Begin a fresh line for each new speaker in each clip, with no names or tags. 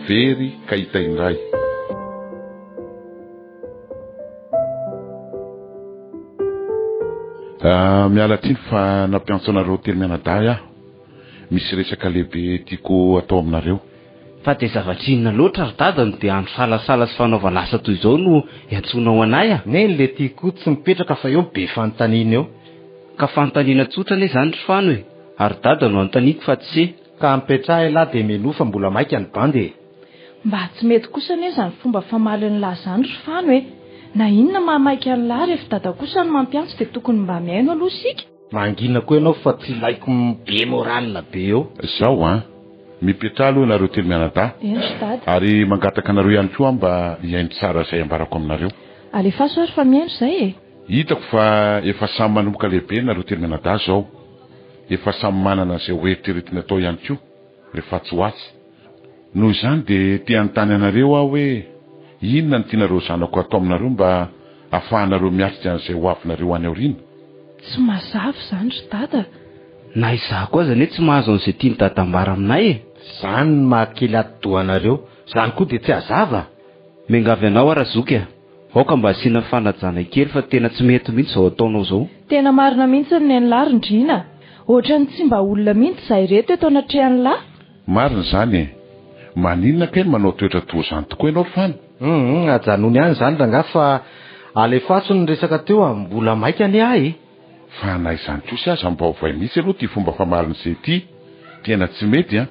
Very ka hita indray. Miala tiny fa nampiantso anareo teny Mianadahy aho. Misy resaka lehibe tiako atao aminareo.
Fa dia zavatrinona loatra ry dadany dia andro salasala sy fanaovana asa toy izao no iantsonao anay a.
Neny le tiako tsy mipetraka fa eo be fanontaniana eo.
Ka fanontaniana tsotra anie izany ry fano e. Ary dada no anotaniako fa tsy se.
Ka mipetraha lahy dia melofa mbola maika ny bandy.
Mba tsy mety kosa anie izany fomba famalin'ny lahy izany ry fano e. Na inona mahamaika ny lahy rehefa dada kosa no mampiantso dia tokony mba mihaino aloha isika.
Mangina koa ianao fa tsy laiko be moralina be eo.
Zao mipetraha aloha nareo teny Mianadahy.
Endry dada.
Ary mangataka anareo ihany koa mba hiaino tsara izay ambarako aminareo.
Alefaso ary fa mihaino izay e.
Hitako fa efa samy manomboka lehibe nareo teny Mianadahy zao. Efa samy manana izay hoeritreretiny atao ihany koa rehefa tsy ho atsy. Noho izany dia tia anontany anareo aho hoe inona ny tianareo zanako atao aminareo mba ahafahanareo miatrika an'izay ho avinareo any aoriana.
Tsy mazava izany ry dada.
Na izaho koa zany tsy mahazo an'izay tiany dada ambara aminay e.
Izany ny mahakely atodohanareo. Izany koa dia tsy hazava.
Miangavy anao ara zoky a. Aoka mba asiana fanajana kely fa tena tsy mety mihitsy izao ataonao izao.
Tena marina mihitsy ny larindrina. Ohatrany tsy mba olona mihitsy izay reto eto anatrehan'ny lahy.
Marina izany e. Maninona kely manao toetra toa izany tokoa ianao fano?
Ajanony ihany izany ranga fa alefaso ny resaka teo mbola maika anie ahy e.
Fa na izany kosa aza mba ovay mihitsy aloha ty fomba famalina izay ty. Tena tsy mety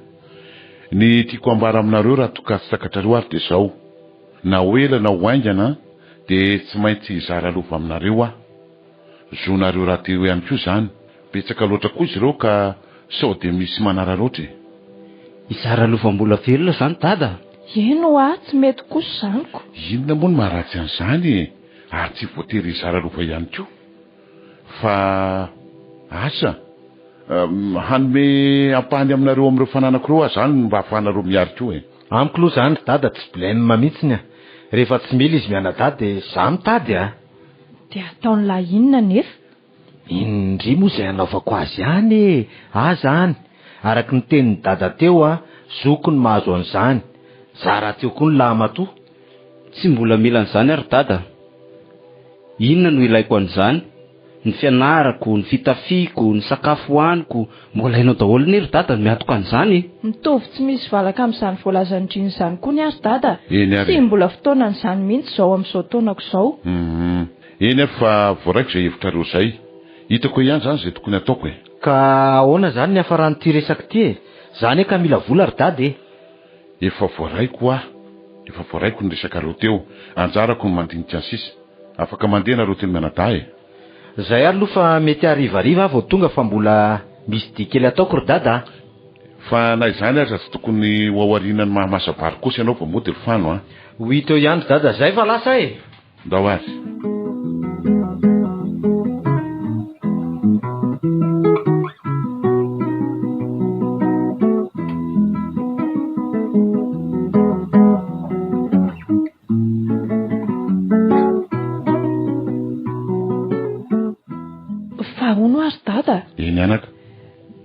Ny tiako ambara aminareo raha toka tsy sakatrareo ary dia izao. Na ho ela na ho aingana dia tsy maintsy hizara lova aminareo aho. Zonareo raha teo ihany koa izany. Betsaka loatra koa izy ireo ka sao dia misy manara loatra.
Izara lova-mbola velona izany dada.
Eno tsy mety kosa izanyko.
Inona moa no maharatsy an'izany ary tsy voatery hizara lova ihany koa. Fa asa hanome ampahany aminareo amin'ireo fananako zany mba ahafahanareo miarika eo
Amiko aloha izany dada tsy blème mihitsiny rehefa tsy mila izy Mianadahy dia izaho mitady
Dia ataon'ny lahy inona nefa?
Indri moa izay anaovako azy ihany zany. Araka ny tenin'ny dada teo zoko ny mahazo an'izany. Zara teo koa ny lahy matoa.
Tsy mbola mila an'izany ary dada. Inona no ilaiko an'izany? Ny fianarako, ny fitafiako, ny sakafo hohaniko, mbola hainao daholo ny ry dada no miatoka an'izany.
Mitovy tsy misy valaka amin'izany voalazan-driny izany koa ny ary dada.
Tsy
mbola fotoana n'izany mihitsy izao amin'izao taonako izao.
Eny ary fa voaraiko izay hevitrareo izay. Hitako ihany izany izay tokony ataoko
Ka ahoana izany ny hafaran'ity resaka ity Zany ka mila vola ry dada
Efa voaraiko ny resakareo teo. Anjarako ny mandinika ny sisa. Afaka mandeha nareo teny Mianadahy
Zay ary aloha fa mety arivariva vao tonga fa mbola misy dikely ataoko ry dada
Fa na izany aza tsy tokony ho aoriana ny mahamasabary kosa ianao vao mody ry fano
Ho hita eo ihany dada zay fa lasa
Ndao azy.
Fahono ary dada.
Eny anaka.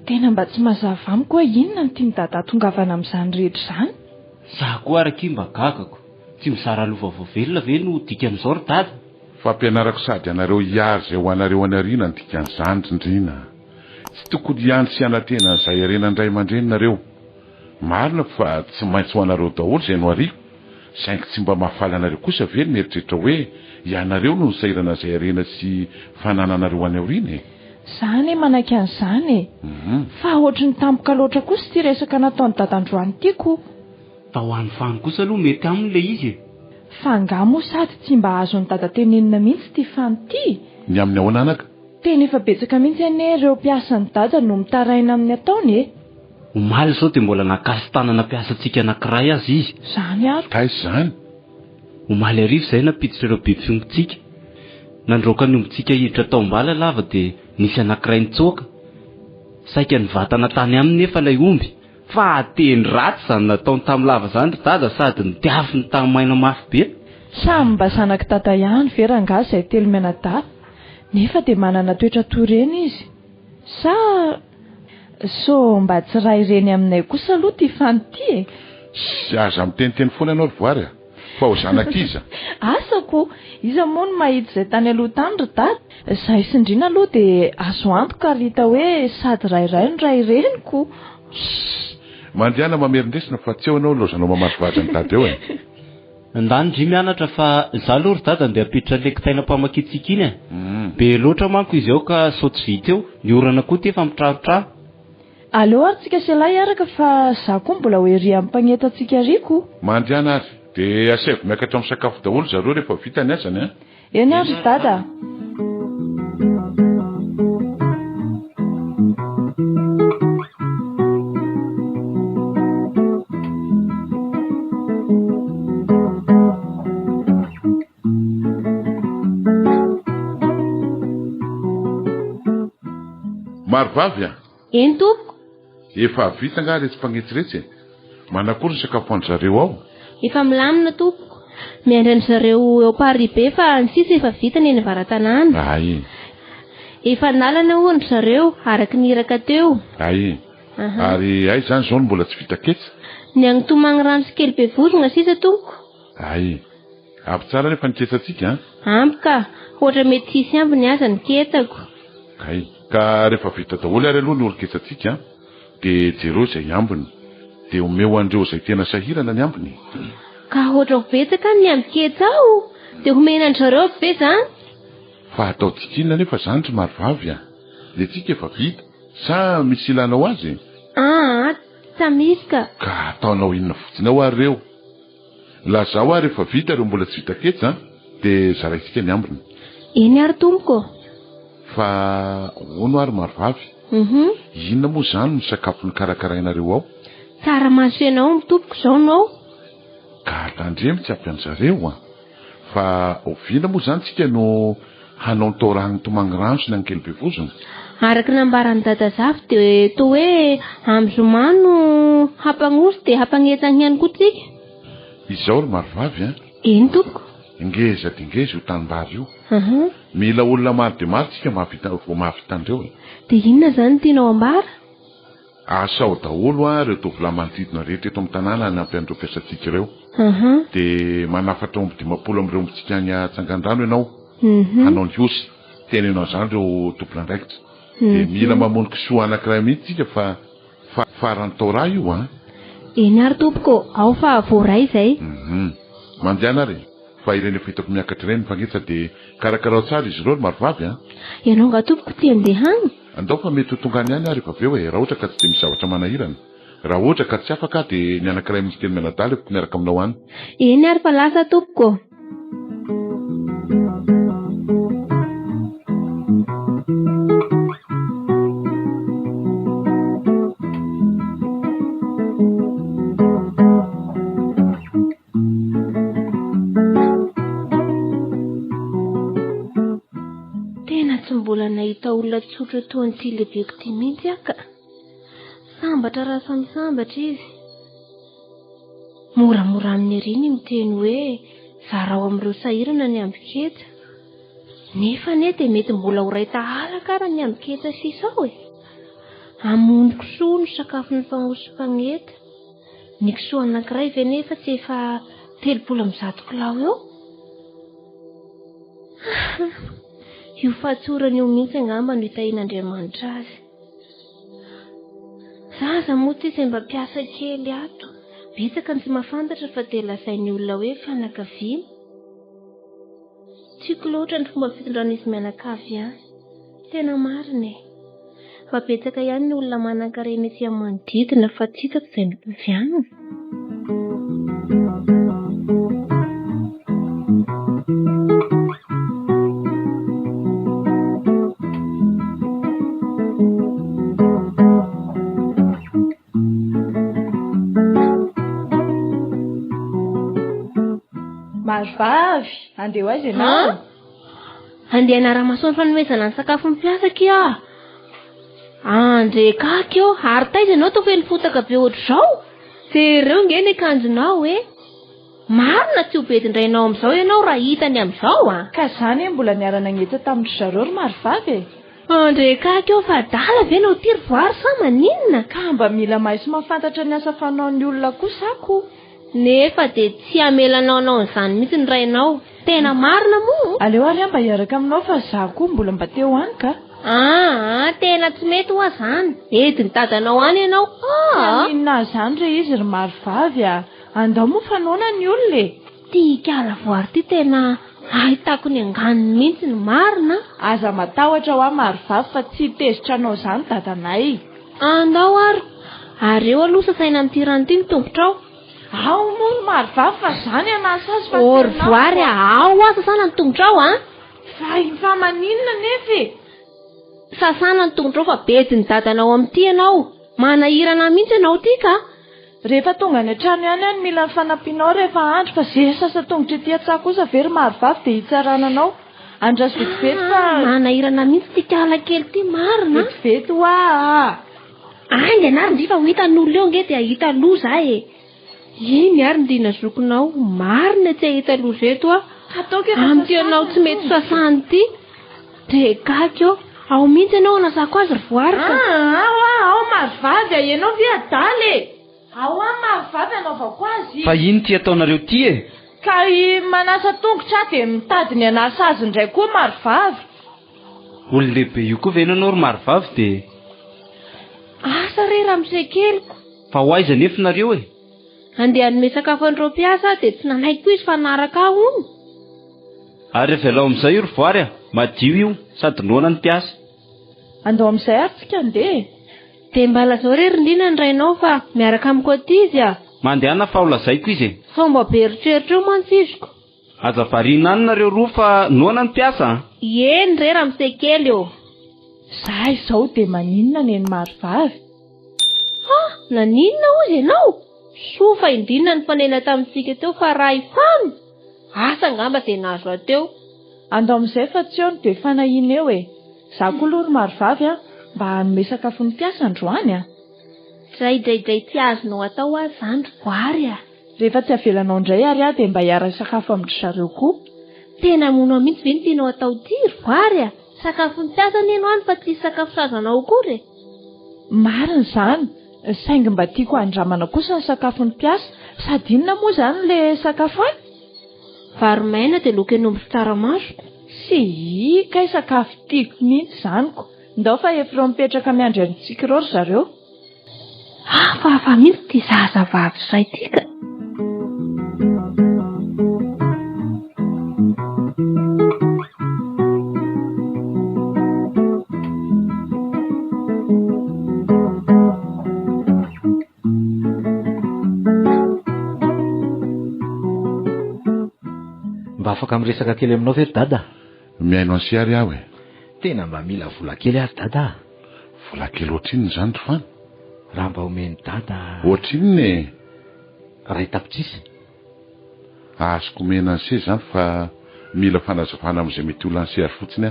Tena mba tsy mazava amiko hoe inona ny tiany dada tongavana amin'izany rehetra izany.
Zaho koa araky mba gagako. Tsy mizara lova voavelona ve no dikan'izao ry dada?
Fampianarako sady anareo hiary izay ho anareo anariana ny dikan'izany rindrina. Tsy tokony ihany sy anantena izay arenandray aman-dreny nareo. Marina fa tsy maintsy ho anareo daholo izay no ariko. Saingy tsy mba mahafaly anareo kosa ve ny mieritreritra hoe ianareo no sairana izay arena sy fanananareo any aoriana
Zany manaiky an'izany Fa ohatrany tampoka loatra kosa ty resaka nataon'ny dadandroany tiako.
Fa ho an'ny fano kosa aloha mety aminy le izy
Fa nga moa sady tsy mba azon'ny dada tenenina mihitsy ty fano ty.
Ny amin'ny ahoana anaka?
Tena efa betsaka mihitsy anie ireo mpiasan'ny dada no mitaraina amin'ny ataony
Omaly izao dia mbola nakasy tanana mpiasantsika anankiray azy izy.
Zany ary.
Taisa izany.
Omaly arivo izay napiditra ireo biby fiongontsika. Nandroaka ny ombontsika hiditra tao ambala lava dia nisy anankiray nitsoaka. Saika ny vatana tany aminy nefa ilay omby. Fa ateny ratsy izany nataony tamin'ny lava izany ry dada sady nitiafiny tamin'ny maina mafy be.
Samy mba zanaky tata ihany veranga izay telo mianadahy nefa dia manana toetra toreny izy. Sa mba tsy raha ireny aminay kosa aloha ty fanoty e.
Sy aza miteniteny foana ianao ry voary fa ho zanakiza.
Asako iza moa no mahita izay tany aloha tany ry dada. Zahay sindriana aloha dia azo antoka ary hita hoe sady rairay no ray reniko.
Mandiana mamerindresina fa tsy eo ianao lozanao mamakivaza ny dada eo e.
Andany dry mianatra fa za aloha ry dada andeha apiditra lekitainam-pamakitsika iny be loatra manko izy eo ka sao tsy vita eo ny orana koa ty efa mitrarotra.
Aleo ary tsika selahy hiaraka fa za koa mbola hoery amin'ny mpanentantsika riko.
Mandiana ary dia asevy miakatra amin'ny sakafo daholo zareo rehefa vita ny asany a.
Eny ary dada.
Marivavy a.
Eny tompoko.
Efa vita nga retsy mpanetsiretsy. Manakory ny sakafo an zareo ao?
Efa milamina tompoko. Miandry an zareo eo Paris be fa ny sisa efa vita ny varan-tanàna.
Ai.
Efa nalana ho ny zareo araky ny iraka teo.
Ai. Ary ai zany zao mbola tsy vita ketsa.
Ny agnitomagny rano sy kely be vozona sisa tompoko.
Ai. Avy tsara rehefa niketsatsika a?
Ampy ka, ohatra mety sisy amby ny aza ny ketako.
Ai. Ka rehefa vita daholo ary aloha ny orketsatsika dia jereo izay ambiny dia omeo andreo izay tena sahirana ny ambiny.
Ka ohatra betsaka ny ambiketsa ao dia homena ny zareo be zany.
Fa ataontsika inona nefa zany ry marivavy a? Dia tsika efa vita sa misy ilanao azy?
Tsy misy ka.
Ka ataonao inona fotsiny ao ary reo? Lazao ary efa vita reo mbola tsy vita ketsa dia zaraitsika ny ambiny.
Eny ary tompoko.
Fa ono ary marivavy. Inona moa zany ny sakafo ny karakarainareo ao?
Tsaramaso ianao mitompoko izao anao.
Ka tandremy tsy ampy an'zareo a. Fa oviana moa zany tsika no hanao ny taorahany tomagny rano sy ny ankely be vozona.
Araky nambaran'ny dada zavy dia toa hoe amizoma no hampagnosy dia hampagnetsany ihany koa tsika.
Izao ry marivavy a.
Eny tompoko.
Ngeza dia ngeza io tanimbary io. Mila olona maro dia maro tsika mahavita andreo e.
Dia inona zany tianao ambara?
Asao daholo a reo tovolahy manodidina rehetra eto amin'ny tanàna ny ampian'ireo mpiasantsika ireo. Dia manafatra omby 50 amin'ireo ombintsika any Tsangandrano ianao. Hanao ny osy. Tenenao zany reo tompon'andraikitra. Dia mila mamono kisoa anankiray mihitsy tsika fa farany taoraha io a.
Eny ary tompoko, ao fa voaray izay.
Mandiana ary. Fa ireny efa hitako miakatra ireny mifangetsa dia karakarao tsara izy ireo ry marivavy a.
Ianao nga tompoko tia andeha hany?
Andao fa mety ho tonga any ihany ary efa avy eo e, raha ohatra ka tsy dia misy zavatra manahirana. Raha ohatra ka tsy afaka dia ny anankiray misy teny mianadahy lefoko miaraka aminao any.
Eny ary fa lasa tompoko. Mbola nahita olona tsotra toa ny ty lehibeko ty mihitsy aka. Sambatra raha samy sambatra izy. Moramora amin'ny eriny miteny hoe zarao amin'ireo sahirana ny ambiketsa. Nefa ne dia mety mbola ho raita halaka raha ny ambiketsa sisao e. Amony kisoa no sakafo ny fagnosam-paneta. Ny kisoa anankiray ve nefa tsy efa 300 kilao eo. Io fatsorany io mihitsy angamba no hitahin'Andriamanitra azy. Zaza moa ty izay mba mpiasa kely ato. Betsaka ny tsy mahafantatra fa dia lazain'ny olona hoe fianakaviana. Tiako loatra ny fomba fitondran'izy mianakavy azy. Tena marina e. Fa betsaka ihany ny olona manan-karena ety amin'ny manodidina fa tsy hitako izay mitovianana.
Marivavy, andeha ho aiza ianao?
Andeha anara-maso ny fanomezana ny sakafo mpiasa kia. Andre kaky eo, ary taiza ianao toa feno fotaka be ohatr'izao? Jereo nge ny akanjonao e. marina tsy ho bedindrainao amin'izao ianao raha hitany amin'izao a.
Ka zany mbola niarana ngeta tamin'ny zareo ry marivavy
Andrekaka eo fa dala ve nao tiry voary sa maninona?
ka mba mila mahay sy mahafantatra ny asa fanaon'ny olona kosa ako.
Nefa de tsy amelanao anao an'izany mihitsy ny rainao. Tena marina moa.
Aleo ary mba hiaraka aminao fa za koa mbola mba teo any ka.
Tena tsy mety hoa zany. Ediny dadanao any ianao.
Inona zany re izy ry marivavy andao moa fanoana ny olona e.
Tia kalavoary ty tena ahitako ny anganiny mihitsy ny marina.
Aza matahotra ho marivavy fa tsy tezitra anao zany dadanay.
Andao ary eo aloha sasaina amin'ity rano ty mitongotrao.
Ao moa marivavy fa zany anasa azy fa
Ory voary ao sasana ny tongotrao
fa maninona nefa
sasana ny tongotrao fa bediny dadanao amin'ity ianao. Manahirana mihitsy ianao ty ka.
Rehefa tonga any an-trano ihany any mila ny fanampianao rehefa andro fa ze sasa tongotra ety an-tsaha kosa very marivavy dia hitsarananao. Andraso vetivety fa
manahirana mihitsy ty kala kely ty marina.
Vetivety hoa
Aingana ary ndifa ho hitan'olona eo nge dia hita loza iny ary ndina zokonao marina tsy ahita loza eto amin'ty ianao tsy mety sasany ty. De kako ao mihitsy ianao anasako azy ry voarika.
Ao marivavy ianao ve adaly ao marivavy anaovako azy.
Fa ino ty ataonareo ty
Ka manasa tongotra dia mitady ny anasa azy indray koa marivavy.
Olona lehibe io koa ve ianao ry marivavy de
asa re ramose-keliko.
fa ho aiza nefa nareo
Andeha hanome sakafo an'ireo mpiasa dia tsy nanaiko izy fa naraka aho ony.
Ary rehefa lao amin'izay io ry voary madio io sady noana ny mpiasa.
Andao amin'izay ary tsika andeha.
Dia mba lazao re rindrina ny rainao fa miaraka amiko aty izy
Mandehana fa ho lazaiko izy
Fomba be eritreritra eo mantsiziko.
Azavariana any nareo roa fa noana ny mpiasa
Eny re ramose-kely eo.
Za izao dia maninona neny marivavy.
Naninona ozy ianao? Sofa indrina ny fanena tamintsika teo fa raha ifamy. Asa angamba dia nahazo ateo.
Andao amin'izay fa tsy eo no dia fanahina eo Za koa aloha ry marivavy mba hanome sakafo ny mpiasa androany
Draidraidray tsy azonao atao azy zany ry voary
Rehefa tsy avelanao indray ary dia mba hiara sakafo amin'ny zareo koa.
Tena monao mihitsy ve ny tianao atao ty ry voary Sakafo ny mpiasa ny ianao any fa tsy sakafo sazanao kory.
Marina izany. Saingy mba tiako handramana kosa ny sakafo ny mpiasa. Sady inona moa zany le sakafo any?
Vary maina dia loka enombo sy tsaramaso.
Kay sakafo tiako mihitsy zaniko. Ndao fa efa reo mipetraka miandry antsika ireo ry zareo.
Fa mihitsy ty zazavavy izay ty ka.
Mba afaka miresaka kely aminao ve ry dada?
Miaino ansi ary aho
Tena mba mila vola kely ary dada.
vola kely ohatrinony zany ry fana.
Raha mba omeny dada
Ohatrinony
ray tapitrisa.
azoko mena anse zany fa mila fanazavana amin'izay mety olona anse ary fotsiny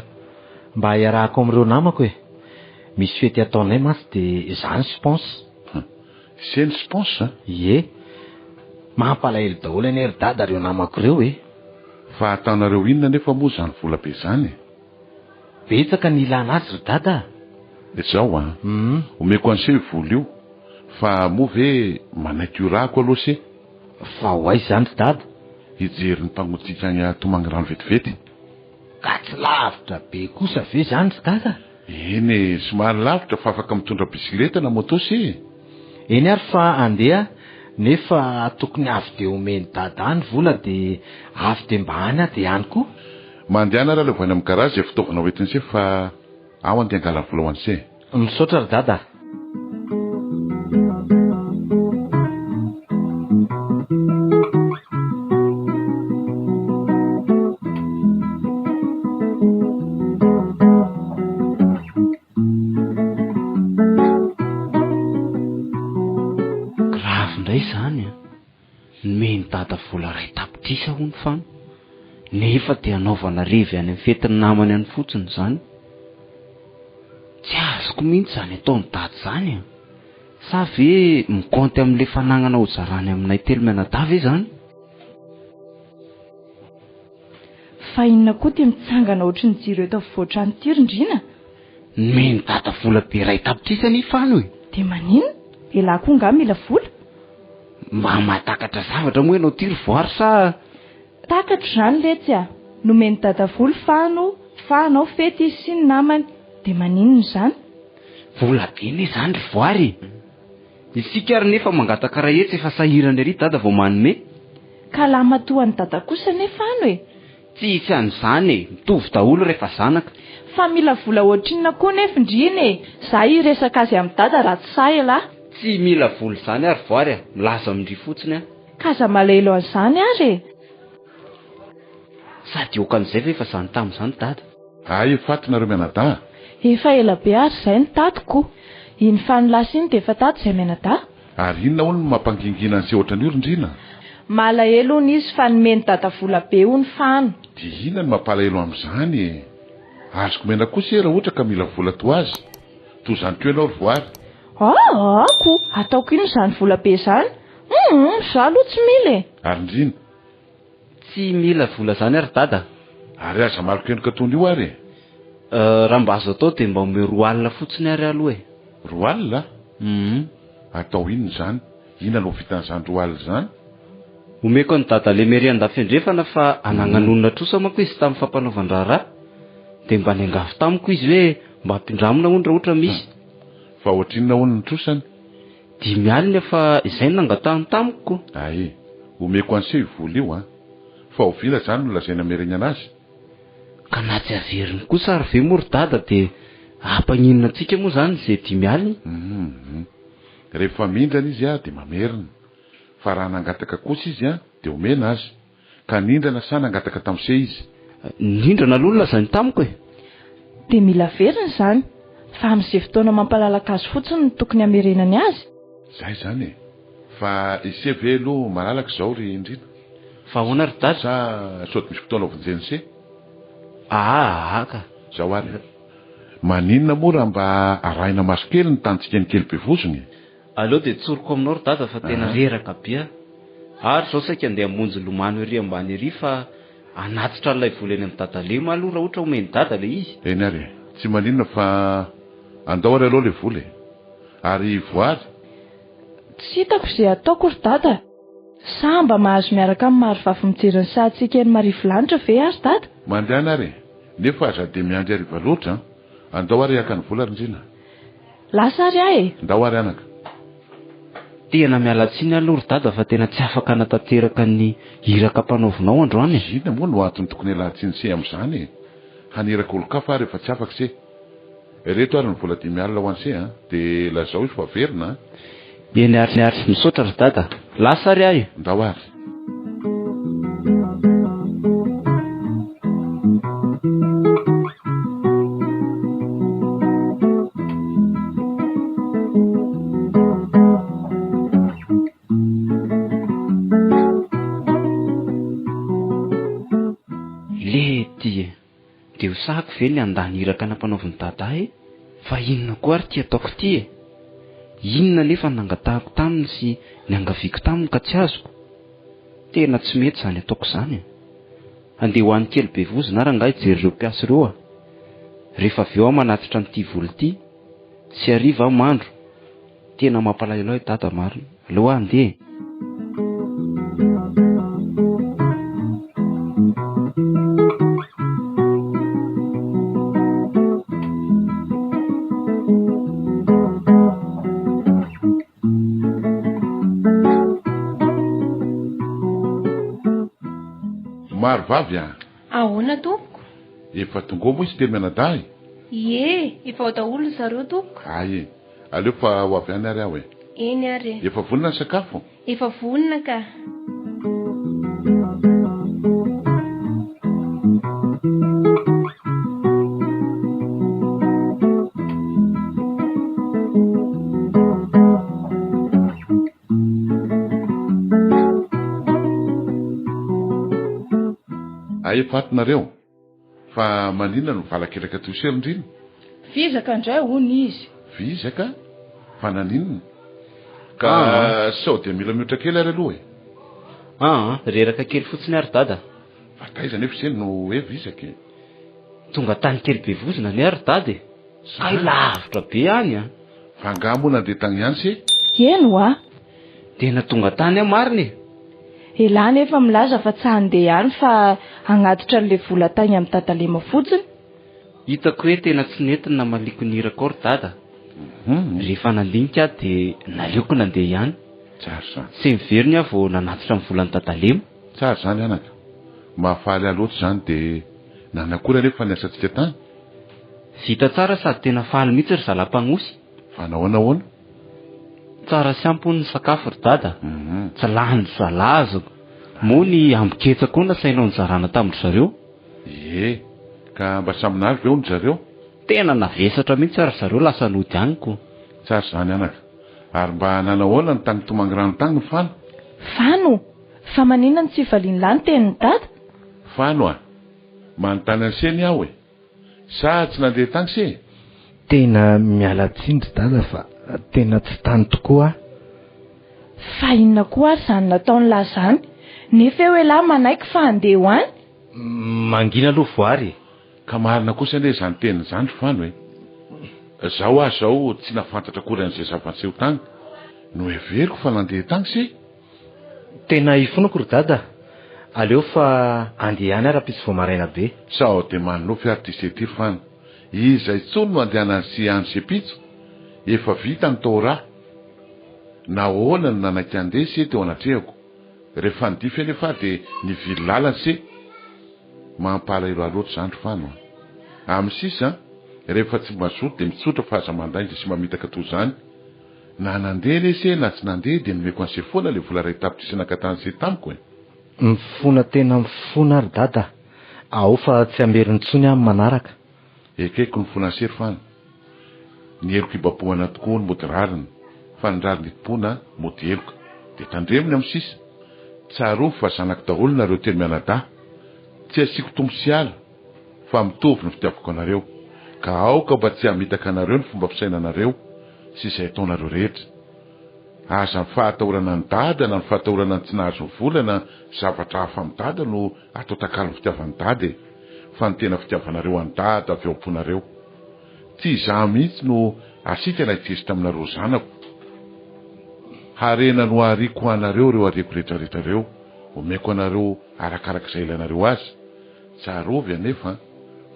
Mba hiarahako amin'ireo namako misy fety ataonay mantsy dia izany sponse.
Seny sponse
Ie, mampalahelo daholo anie ry dada reo namako ireo
fa ataonareo inona nefa moa zany vola be zany
betsaka ny ilana azy ry dada.
Zao omeko anse io vola io fa moa ve manaiky io rahako aloha se
Fa ho aiza zany ry dada?
hijery ny mpamotikany tomangy rano vetivety.
Ka tsy lavitra be kosa ve zany ry dada?
Eny somary lavitra fa afaka mitondra bisikileta na moto se.
Eny ary fa andeha nefa tokony avy de omeny dada any vola dia avy de mba any dia any koa.
Mandehana raha lavoany amin'ny garazy izay fitaovana hoentiny se fa ao andeha angala vola ho anse.
Misaotra ry dada.
Grave indray zany nomeny dada vola ray tapitrisa hono fana nefa dia anaovana revy any amin'ny fetiny namany any fotsiny zany. Tsy azoko mihitsy zany ataony dady zany sa ve mikaonty amin'ilay fanagnana ho zarany aminay telo mianadahy ve zany?
fa inona koa tia mitsangana ohatry ny jiro eto afovoatrano ty rindrina?
Meny dada vola be ray tapitrisa ny fano e.
Dia maninona? Ialahy koa nga mila vola?
Mba mahatakatra zavatra moa ianao ty rivoary sa...
Takatra izany letsy a. Nomeny dada vola fano, fa anao fety izy sy ny namany. Dia maninona izany?
Vola be ne izany rivoary. Isika ary nefa mangataka rahetsy efa sahirana ery dada vao manome.
Ka laha matoa ny dada kosa nefa ano e?
Tsy hisy an'izany e, mitovy daholo rehefa zanaka.
Fa mila vola ohatrinona koa nefa ndrina e. Zaho iresaka azy amin'ny dada raha tsy sahy lahy.
Tsy mila vola izany ary voary a, milaza amindry fotsiny a.
Kaza malahelo an'izany ary e.
Sady okan'izay fa efa izany tamin'izany dada.
Ay, fatinareo mianadahy.
Efa ela be ary izay ny tatiko. Iny fanolasa iny dia efa tato izay mianadahy.
Ary inona hono no mampangingina an'izay ohatran'io rindrina?
Malahelo hono izy fa nomeny dada vola be hono fano.
Dia inona no mampalahelo amin'izany e? Azoko mena kosa raha ohatra ka mila vola to azy. Toy izany toa ianao rivoary.
Ako, ataoko ino izany vola be izany? Za aloha tsy mila e.
Ary rindrina.
Tsy mila vola izany ary dada.
Ary aza mariko enoka toy io ary e?
Raha mba azo atao dia mba omeo 2 alina fotsiny ary aloha e.
2 alina? Atao inona izany? Inona no vitan'izany 2 alina izany?
Omeko ny dada lemery andafendrefana fa ananganonina trosa manko izy tamin'ny fampanaovan-draharaha. Dia mba niangavy tamiko izy hoe mba hampindramina hono raha ohatra misy.
Fa ohatrinona hono ny trosany?
5 alina fa izay nangatahany tamiko.
Ay, omeko an'seho io vola io a. Fa ovila izany no lazaina mereny anazy.
Ka na tsy averiny kosa ary ve moa ry dada dia hampaninona antsika moa izany izay 5 alina.
Rehefa mindrana izy a dia mamerina. Fa raha nangataka kosa izy a dia omena azy. Ka nindrana sa nangataka tamin'izay izy?
Nindrana aloha no lazainy tamiko e.
Dia mila verina izany. Fa amin'izay fotoana mampalalaka azy fotsiny no tokony hamerenany azy.
Zay izany e. Fa ise ve aloha malalaka izao ry indrina?
Fa ahoana ry dada?
Sa saoty misy fotoana vonjenise?
Aka.
Zao ary. Maninona moa raha mba arahina maso kely ny tantsika ny kely be vozony?
Aleo dia tsoroko aminao ry dada fa tena reraka be a. Ary izao saika andeha hamonjy lomano ery ambany ery fa anatitra ilay vola eny amin'ny dada lema aloha raha ohatra omeny dada ilay izy.
Eny ary, tsy maninona fa andao ary aloha ilay vola e. Ary voary?
Tsy hitako izay ataoko ry dada. Sa mba mahazo miaraka amin'ny marovavy mijery ny sahatsika eny Marivolanitra ve ary dada?
Mandehana ary, nefa aza dia miandry hariva loatra. Andao ary haka ny vola rindrina.
Lasa ary ahy e.
Andao ary anaka.
Tena miala tsiny aloha ry dada fa tena tsy afaka natateraka ny hiraka mpanaovinao androany e.
Inona moa no antony tokony hialantsiny se amin'izany e? Haniraka olo-kafa ary efa tsy afaka se. Reto ary ny vola 5 alina ho an'se dia lazao izy fa verina.
Eny ary misaotra ry dada. Lasa ary ahy.
Andao ary.
Dia ho sahako ve ny andany hiraka nampanaoviny dada e? Fa inona koa ary ty ataoko ty e? Inona nefa nangatahako taminy sy niangaviako taminy ka tsy azoko? Tena tsy mety izany ataoko izany. Andeha ho an'ny kely be vozona ary angaha hijery ireo mpiasa ireo a. Rehefa avy eo manatitra n'ity vola ity, sy hariva aho mandro. Tena mampalahelo ahy dada marina. Aleo andeha.
Marovavy a.
Ahoana tompoko?
Efa tonga moa izy telo mianadahy?
Ie, efa ao daholo zareo tompoko.
Ay, aleo fa ho avy any ary aho e.
Eny ary.
Efa vonona ny sakafo?
Efa vonona ka.
Ay, fatinareo. Fa maninona no valakeraka toy se rindrina?
Vizaka indray hono izy.
Vizaka? Fa naninona? Ka sao dia mila mihoatra kely ary aloha e.
Reraka kely fotsiny ary dada.
fa taiza nefa izany no hoe visaka.
Tonga tany kely be vozona ny ary dady. Ay lavitra be any a.
Fa angah moa nandeha tany ihany se.
Eno a?
Tena tonga tany mariny.
Elana efa milaza fa tsy handeha ihany fa hanatitra an'ilay vola tany amin'ny tatalema fotsiny.
Hitako hoe tena tsy nentina maliko ny rakôry dada. Rehefa nandinika dia naleoko nandeha ihany.
Tsara zany.
Tsy miveriny aho vao nanatitra ny volan'ny tatalema.
Tsara zany anaka. Mahafaly aloatra zany dia nanakora nefa niasantsika tany.
Vita tsara sady tena faly mihitsy ry zalam-pagnosy.
Fa nahoana?
Tsara sy ampony sakafo ry dada. Tsy lany salazako. Moa ny ambiketsako na sainao ny zarana tamin'ny zareo.
Ka mba samy navy eo ny zareo.
Tena navesatra mihitsy ry zareo lasa nody aniko.
Tsara zany anaka. Ary mba nanahoana ny tany tomangrano tany ny fano?
Fano? Fa manina ny tsy valiany lany tenin'ny dada?
Fano manontany anseny aho e. Sa tsy nandeha tany se?
Tena miala tsindry dada fa tena tsy tany tokoa.
Fa inona koa ary zany nataony lahy zany? Nefa eo lahy manaiky fa handeha ho any?
Mangina aloha voary.
Ka marina kosa ane zany teny zany fano e. Zao tsy nafantatra akory an'izay zava-niseho tany. No everiko fa nandeha tany se?
Tena ifonako ry dada. Aleo fa andehany ara-pisy vao maraina be.
Sao dia manofy ary ty se ty fano. Izay tsony no andehana sy any se pitso. Efa vita ny tao raha. Nahoana no nanaiky andeha se teo anatrehako. Rehefa nidify anefa dia nivily lalany se. Mampalahelo aloatra zany fano. Amin'ny sisa rehefa tsy mazoto dia mitsotra fahazamandainja sy mamitaka toy izany. Na nandeha le se na tsy nandeha dia nomeko an'se foana le vola ray tapitra sy nakatany se tamiko e.
Mifona tena mifona ry dada. Ao fa tsy amberiny tsony amin'ny manaraka.
Ekeko ny fona sery fano. Ny eloka ibaboana tokoa ny mody rariny. Fa ny rariny ipona mody eloka. Dia tandreminy amin'ny sisa. Tsaro fa zanako daholo nareo teny mianadahy. Tsy asiako tombosiala fa mitovy ny fitiavako anareo. Ka aoka mba tsy hamitaka anareo ny fomba fisainanareo sy izay ataonareo rehetra. Aza ny fahatahorana ny dada na ny fahatahorana ny tsy nahazo ny vola na zavatra hafa amin'ny dada no atao takalo ny fitiavan'ny dada. Fa ny tena fitiavanareo any dada avy ao am-ponareo. Tsy izaho mihitsy no asika nahijesitra aminareo zanako. Harena no ariko anareo reo areko rehetrarehetra reo. Omeko anareo arakaraka izay ilanareo azy. Tsarovy anefa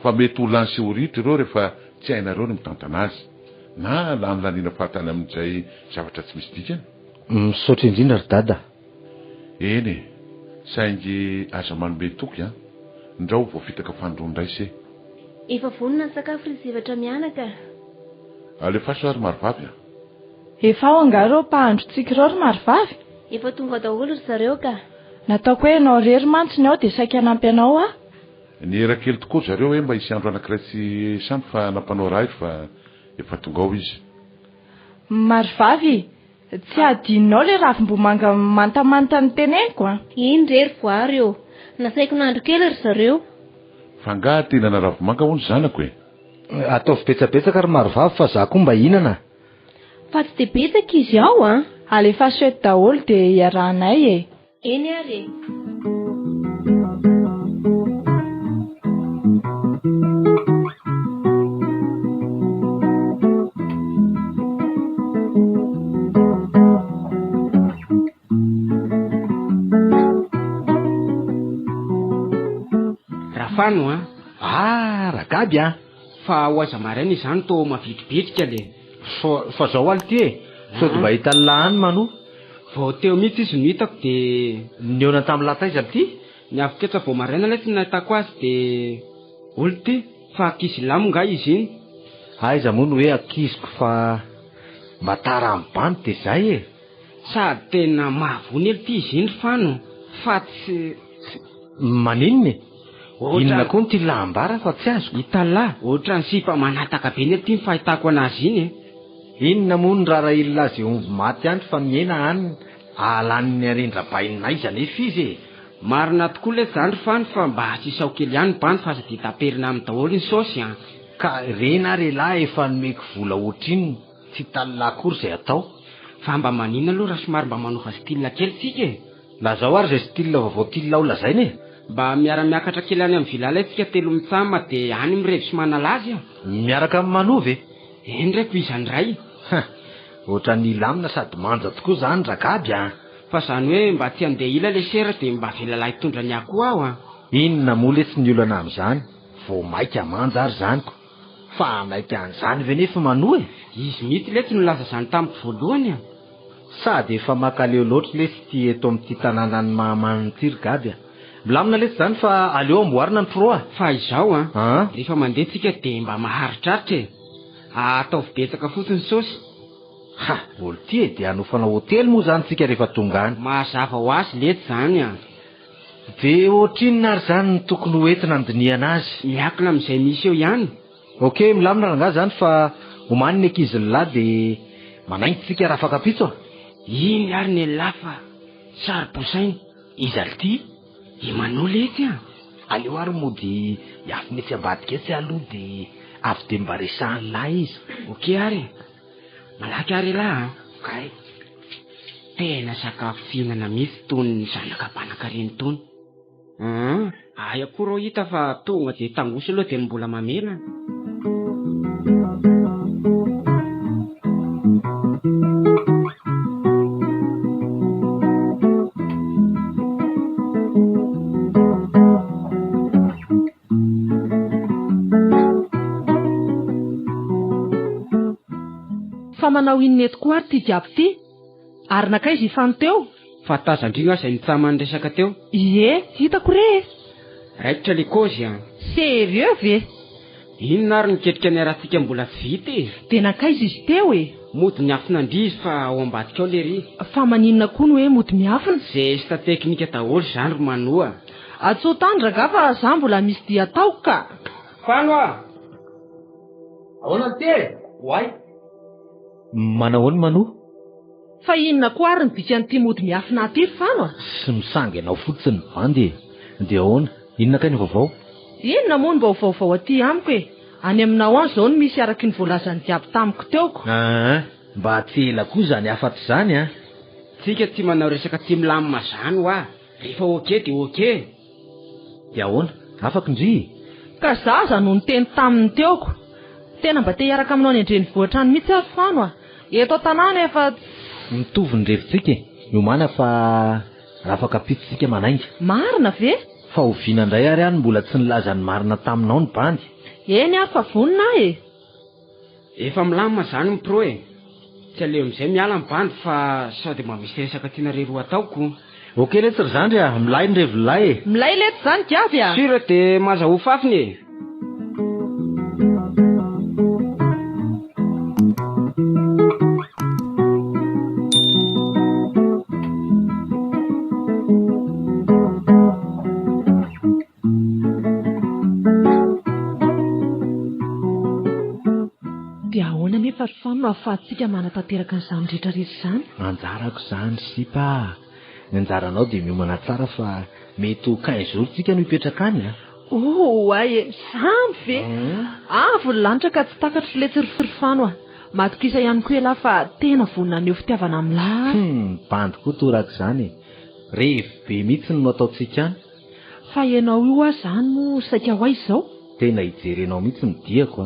fa mety ho lany sy ho ritra ireo rehefa tsy hainareo ny mitantana azy. Na lany lanina fahatany amin'izay zavatra tsy misy dikany.
Misaotra indrindra ry dada.
Eny saingy aza manome toky ndrao vao fitaka fandroandray se.
Efa vonona ny sakafo ry zevatra mianaka.
Alefaso ary marivavy
Efa ao angareo mpahandrotsika ireo ry marivavy?
Efa tonga daholo ry zareo ka.
Nataoko hoe ianao rery mantsiny ao dia saika hanampy anao a?
Niera kely tokoa zareo hoe mba hisy andro anankiray tsy samy fa nampanao raha fa efa tonga ao izy.
Marivavy, tsy adinonao le ravim-bomanga mantamanta ny teneniko a?
Iny rery voary eo. Nasaiko nandro kely ry zareo.
Fa ngaha tena na ravimanga hono zanako e.
Ataovy betsabetsaka ry marivavy fa za koa mba hihinana.
Fa tsy dia betsaka izy ao a.
Alefaso eto daholo dia iarahanay e.
Eny ary.
Rafano
ragaby
fa ho aza maraina izany to mavitribitrika le.
Fa zao aly ty e. Sody mba hita lahany mano.
Vao teo mihitsy izy no hitako dia
niona tamin'ny lataiza ty.
Ny aviketsa vao maraina ilay tsy nahitako azy dia olo ty fa ankizy lamo nga izy iny.
Aiza moa no hoe ankiziko fa mba tara amin'ny bany dia izay e.
Sady tena mahavony ely ty izy iny fano. Fa tsy
maninony? Inona koa ty lahambara fa tsy azoko.
Hitalahy ohatra ny sipa manataka be ny ty ny fahitako anazy iny e.
Inona moa ny rara ilona azy omby maty andro fa miena any alan'ny arindra-bainina izy anefa izy e.
Marina tokoa le zandro fano fa mba asisao kely ihany bany fa aza dia taperina amin'ny daholo ny saosy a.
Ka rena relahy efa nomeko vola ohatriny tsy talalahy kory izay atao.
Fa mba manina aloha raha somary mba manova style kely tsika e.
Lazao ary izay style vaovao tianao lazainy e.
mba miara-miakatra kely any amin'ny vilala tsika telo mitsama dia any mirevy manala azy
miaraka amin'ny Manova
e ndraiky izany ray
ohatra ny lamina sady manja tokoa zany rakaby
fa zany hoe mba tsy andeha ila le sera dia mba velalahy tondra ny akoho aho
inona moa le tsy ny olana amin'izany vao maika manja ary zanyko fa maika an'izany ve nefa Manoa
izy mity le tsy nolaza zany tamiko voalohany
sady efa makaleo loatra le sy ty eto amin'ity tanàna ny mahamanity ragaby milamina lesy zany fa aleo amboarina ny pro
fa izao rehefa mandeha tsika dia mba maharitraritra ataovy betsaka fotsiny saosy
olo ty dia hanofana hotely moa zany tsika rehefa tonga any
mazava ho azy lety zany
de ohatrinona ary zany ny tokony hoentina andiniana azy
miakina amin'izay misy eo ihany
okey milamina rangahy zany fa omany ny ankizy lahy dia manaingitsika raha fakapitso
iny ary ny lafa sary-bosainy
izaly ty
i Manoa lety
aleo ary mody hiafy metsy ambadika etsy aloha dia avy dia mba resahany lahy izy
okey ary malaky ary lahy kay tena sakafo fihinana mihitsy tony ny zanakam-panan-kareny tony ay akory hita fa tonga dia tangosy aloha dia mbola mamela
fa manao inona eto koa ary ty jiaby ty ary nakay izy ifany teo
fa tazandrina izay nitsamany resaka teo
ie hitako re
raikitra le kozy
serieux ve
inona ary niketrika ny arahantsika mbola tsy vita
dia nakay izy teo
mody miafina andrizy fa ao ambadika ao le ry
fa maninona koa no hoe mody miafina
zesta teknika daholo zany ry Manoa
atsotany raga fa za mbola misy dia ataoko ka
fano
ahoana ty hoay manahoany Manoa
fa inona koa ary ny dikan'ity mody miafina aty fano
sy misangy ianao fotsiny bandy dia ahoana inona kay ny vaovao
inona moa ny mba vaovao aty amiko any aminao any zao no misy araky ny voalazany jiaby tamiko teoko
mba tsy ela koa zany afaty zany
tsika tsy manao resaka tsy milamina zany rehefa oke dia oke
dia ahoana afaka indry
ka zaza no niteny taminy teoko tena mba te hiaraka aminao ny andrenivohitra any mihitsy ary fano eto tanàna efa
mitovy ny revintsika iomana fa raha afaka pitsitsika manainga
marina ve
fa oviana indray ary any mbola tsy nilaza ny marina taminao ny bandy
eny ary fa vonina
efa milamina zany mipro tsy aleo amin'izay miala ny bandy fa sao dia mba misy resaka tiana reroa ataoko
okey letsy ry zandry milay ny revolahy
milay lety zany jiaby
sira dia mazahofafiny
fano ahafahantsika manatanteraka n'izany rehetrarehetra izany
anjarako zany sipa ny anjaranao dia miomana tsara fa mety ho 15 jours tsika no hipetraka any
ay samy ve avo ny lanitra ka tsy takatry letsyrifano matokisa ihany koa ela fa tena vonina aneo fitiavana amin'lahy
bandy koa toraka zany revy be mihitsy no ataontsika any
fa ianao io zany mo saika ho aizy izao
tena hijerenao mihitsy midiako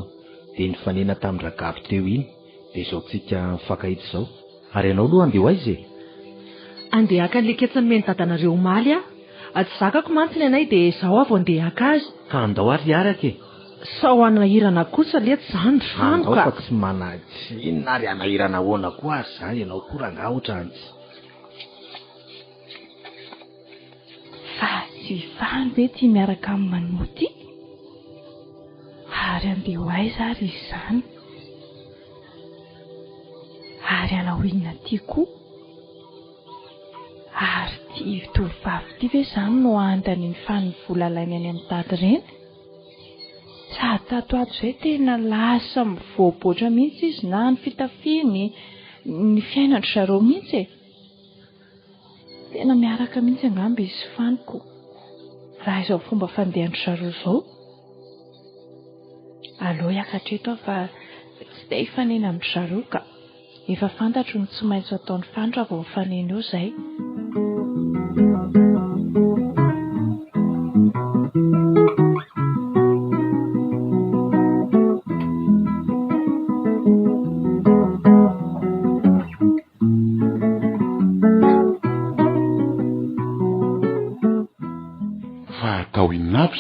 dia ny fanena tamin'ny ragabo teo iny dia izao tsika mifankahita izao ary ianao aloha andeha ho aizy
andeha haka ny leketsany meny dadanareo omaly tsy zakako mantsy ny anay dia izao avy andeha haka azy
ka andao ary araka
sao anahirana kosa lety zany
andao fa tsy manatsinona ary anahirana ahoana koa ary zany ianao koa rangaha ohatrany
fa tsy fany ve ty miaraka amin'ny Manoa ty ary andeha ho aiza ary izy zany ary alao inona ty koa ary ty tovovavy ty ve zany no antany ny fanivolalainy any amin'ny tady reny sady tatoato izay tena lasa mivoaboatra mihitsy izy na ny fitafiany ny fiainandry zareo mihitsy tena miaraka mihitsy angamba izy faniko raha izao fomba fandehandry zareo izao aleo hiakatreto fa tsy dia hifanena amin'ny zareo ka efa fantatro ny tsy maintsy ataon'ny fandro vao mifanena eo izay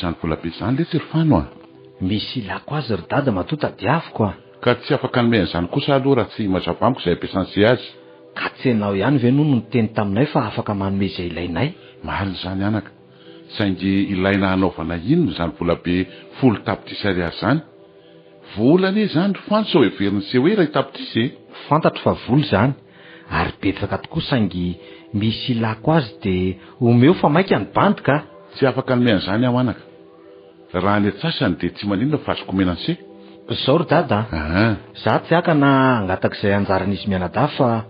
izany vola be izany le Tsirifano a.
Misy ilako azy ry dada matota diaviko a.
Ka tsy afaka nomena izany kosa aloha raha tsy mazava amiko izay ampiasany sy azy.
Ka tsy hainao ihany ve noho no niteny taminay fa afaka manome izay ilainay.
Marina izany anaka. Saingy ilaina hanaovana inona izany vola be 10 tapitrisa ariary izany. Volana izany Rifano sao heveriny se hoe iray tapitrisa e.
Fantatro fa vola izany ary betsaka tokoa saingy misy ilako azy dia omeo fa maika ny bandy ka.
Tsy afaka nomena izany aho anaka. Raha ny atsasany dia tsy maninona fa azoko omena anse.
Zao ry dada. Za tsy aka na angataka izay anjaran'izy mianadahy fa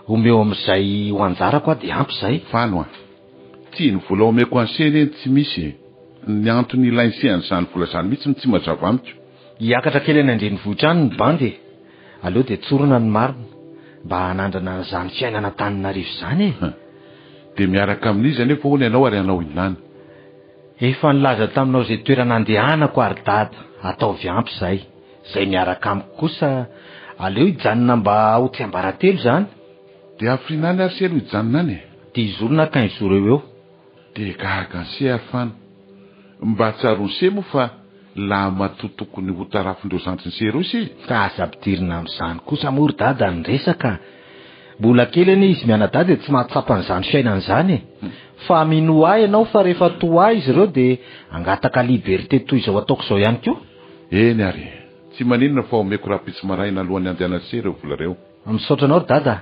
omeo amin'izay ho anjarako dia ampy izay.
Fano a. Tia ny vola omeko anse reny tsy misy. Ny antony ilainsehan izany vola izany mihitsy tsy mazava amiko.
Hiakatra kely any andrenivohitra any ny bandy. Aleo dia tsorona ny marina mba hanandrana izany fiainana Antananarivo izany e.
Dia miaraka amin'izy anefa hono ianao ary ianao inany.
Efa nilaza taminao izay toerana andehanako ary dada. Ataovy ampy izay. Izay miaraka amiko kosa aleo hijanona mba ho tsiambaratelo izany.
Dia afrina ary selo hijanona any e.
10 jours na 15 jours eo.
Dia gaga anse ary Fano. Mba tsaronse moa fa la matotokony ho tarafindreo zandry ny serosy.
Ka aza ampidirina amin'izany kosa moa ry dada ny resaka. Mbola kely anie izy mianadahy dia tsy mahatsapa n'izany fiainana izany e. Fa minoa ianao fa rehefa toa izy ireo dia angataka liberté toy izao ataoko izao ihany koa.
Eny ary. Tsy maninona fa omeko rapitsy maraina alohan'ny andehanana se ireo vola ireo.
Misaotra anao ry dada.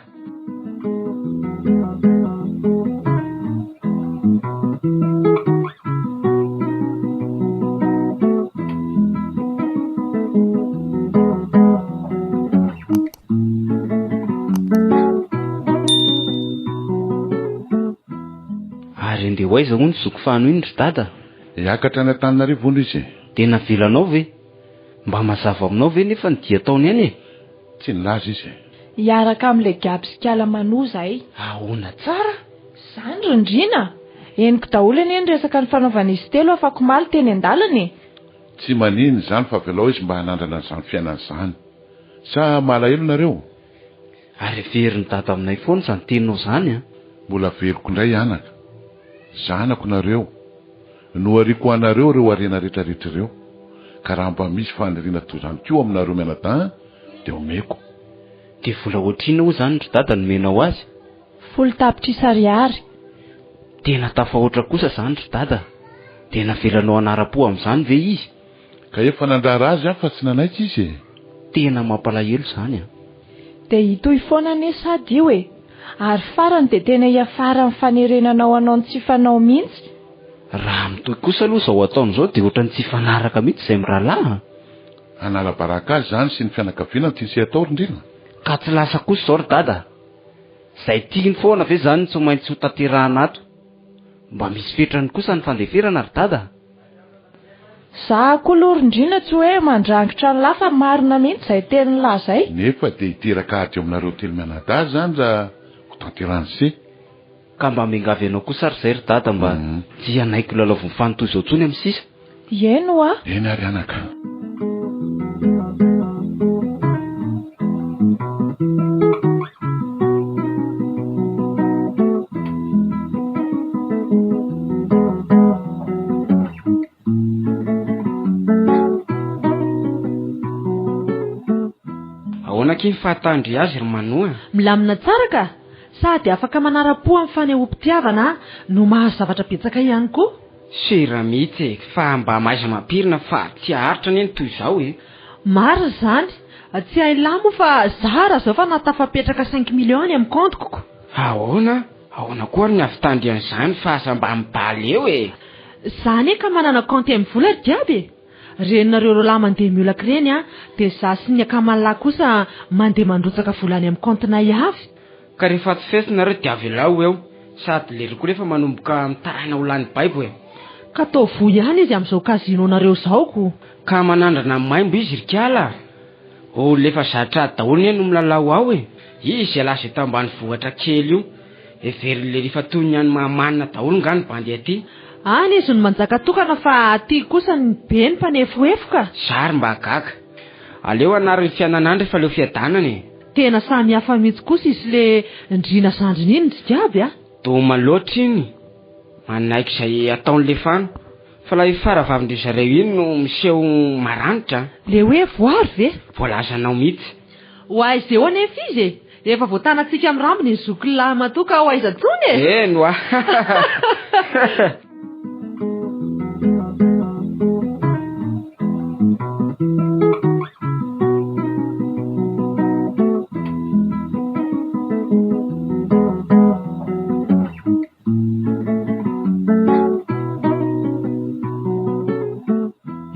Ary ndeha hoaiza hono zoko Fano iny ry dada?
Hiakatra any Antananarivo hono izy.
Tena vilanao ve? Mba mazava aminao ve nefa ny dia taony any e?
Tsy nilaza izy.
Hiaraka amin'ilay Gabsikala Manoza ay.
Ahoana tsara?
Izany rindrina. Eniko daholo anie ny resaka ny fanaovana izy telo afaka maly teny an-dalana e.
Tsy manino izany fa velao izy mba hanandrana izany fiainana izany. Sa malahelo nareo?
Ary very ny dada aminay foana izany teninao izany a.
Mbola veriko indray anaka. Zanako nareo. Nohariko anareo ireo arena rehetrarehetra ireo. Ka raha mba misy faniriana toy izany koa aminareo mianadahy dia omeko.
Dia vola ohatrina ho izany ry dada nomenao azy?
10 tapitrisa ariary.
Tena tafahoatra kosa izany ry dada. Tena velanao anara-po amin'izany ve izy?
Ka efa nandrara azy aho fa tsy nanaiky izy e.
Tena mampalahelo izany a.
Dia hitoy foana anie sady io e. Ary farany dia tena hiafara amin'ny fanerenanao anao ny tsy fanao mihitsy.
Raha mitoy kosa aloha izao ataony izao dia ohatran'ny tsy fanaraka mihitsy izay mirahalahy.
Anala baraka azy izany sy ny fianakaviana ty sy atao rindrina.
Ka tsy lasa kosa izao ry dada. Izay tiany foana ve izany tsy maintsy ho tanterahana ato. Mba misy fetrany kosa ny fandeferana ry dada.
Za koa aloha rindrina tsy hoe mandrangitra ny lafa marina mihitsy izay teny laza ay.
Nefa dia hiteraka ady aminareo telo mianadahy izany raha ho tanterahany se.
Ka mba mingavy ianao kosa ry izay ry dada mba tsy hanaiko lalaoviny fanotoy izao tsony amin'ny sisa.
Eno a.
Eny ary anaka.
Ahoana kiny fahatandry azy ry Manoa?
Milamina tsara ka. Sady afaka manara-po amin'ny fanehoam-pitiavana no mahazavatra betsaka ihany koa.
Sera mihitsy e, fa mba maiza mampirina fa tsy haharitra anie toy izao e.
Marina izany. Tsy hailamo fa zara zao fa natafapetraka 5 millions amin'ny compte-ko.
Ahoana koa ny avitandry an'izany fa aza mba mibaly eo e.
Zany ka manana compte amin'ny vola diaby. Renareo roalahy mandeha miolaka ireny a, dia za sy ny akamalalahy kosa mandeha mandrotsaka volany amin'ny compte-na avy.
Ka rehefa tsy fesinareo dia avelao eo, sady leriko rehefa manomboka mitaraina ho lany baibo e.
Ka tao vo ihany izy amin'izao kazinonareo zaoko.
Ka manandrana amin'ny maimbo izy rikala. Lefa zatra daholo ny no milalao ao e. Izy alaza eto ambany vohatra kely io. Everin'le rehefa toy ny any mamanina daholo nga ny bandy aty.
Any izy no manjaka tokana fa aty kosa ny be ny mpanefoefoka.
Zary mba gaga. Aleo anarany fiainan'andro efa leo fiadanana e.
Tena samy hafa mihitsy kosa izy le ndrina sandriny iny tsy diavy a.
Do maloatra iny. Manaiky izay ataon'le Fano. fa ilay faravavindry zareo iny no miseho maranitra.
Le hoe voary ve?
Voalazanao mihitsy.
Ho aiza eo anefa izy e? Efa voatanantsika amin'ny rambony ny zokilahy matoa ka ho aiza tsony e?
Eno a.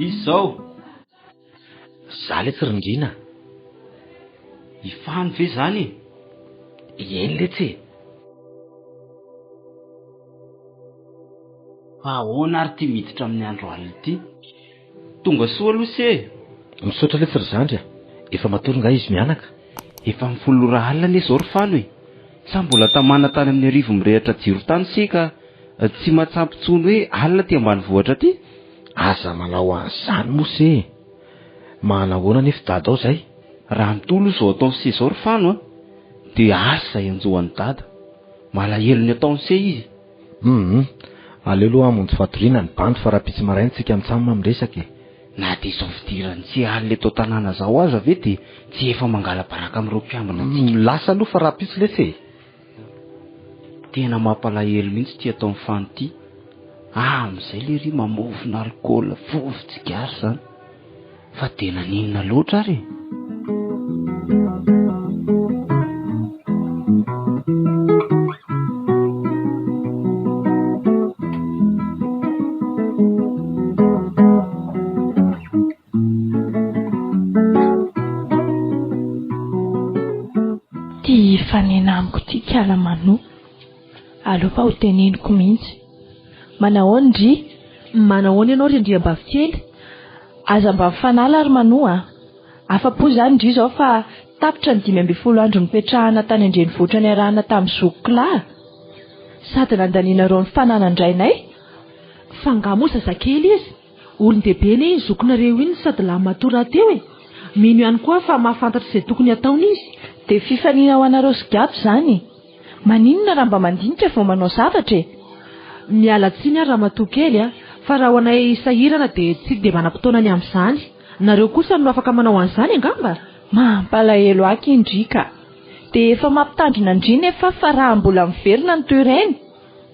Izao za le tsy rindrina.
Ifany ve zany?
Eny letsy e.
Fa ahoana ary ty miditra amin'ny andro alina ity? Tonga soa aloha se.
Misaotra le tsy ry zandry a. Efa matory nga izy mianaka.
Efa mifolo ora alina anie zao ry Fano e. Sa mbola tamana tany amin'ny arivo mirehitra jiro tany sika tsy matsampy tsony hoe alina ty ambanivohitra ty?
Aza manao an'izany mose. Manahoana nefa dada ao zay?
Raha mitolo izao atao se zao ry Fano a, dia asa ianjohan'ny dada. Malahelo ny ataony se izy.
Aleo aloha amonjy fatoriana ny bandy fa raha pitsy marainy tsika mitsamina miresaka e.
Na dia izao fidirany tsy alina eto tanàna zao aza ve dia tsy efa mangala baraka amin'ireo mpiambina antsika.
Lasa aloha fa raha pitsy letsy e.
Tena mampalahelo mihitsy ty ataon'ny Fano ty. Amin'izay le ry mamofona alikaola vovotsigasy zany. Fa tena ninona loatra ary.
Ty fanena amiko ty kiala manoa. Aleo fa ho teneniko mihitsy. Manahoana ndry?
Manahoana ianao rindriam-bavikely?
Aza mba mifanala ary manoa. Afa-po zany ndry zao fa tapitra ny 15 andro nipetrahana tany Andrenivohitra ny arahana tamin'ny zokilahy. Sady nandanianareo ny fananandrainay.
Fa nga moa zazakely izy. Olon-dehibe ny zokinareo iny sady lahy matory teo e. Mino ihany koa fa mahafantatra izay tokony ataony izy.
Dia fifaniana ho anareo sigafo zany. Maninona raha mba mandinika vao manao zavatra e?
Miala tsiny ary raha matokely a, fa raha ho anay sahirana dia tsy dia manam-potoana ny amin'izany. Nareo kosa no afaka manao an'izany angamba?
Mampalahelo aky indrika. Dia efa mampitandrina ndry nefa fa raha mbola miverina ny toy ireny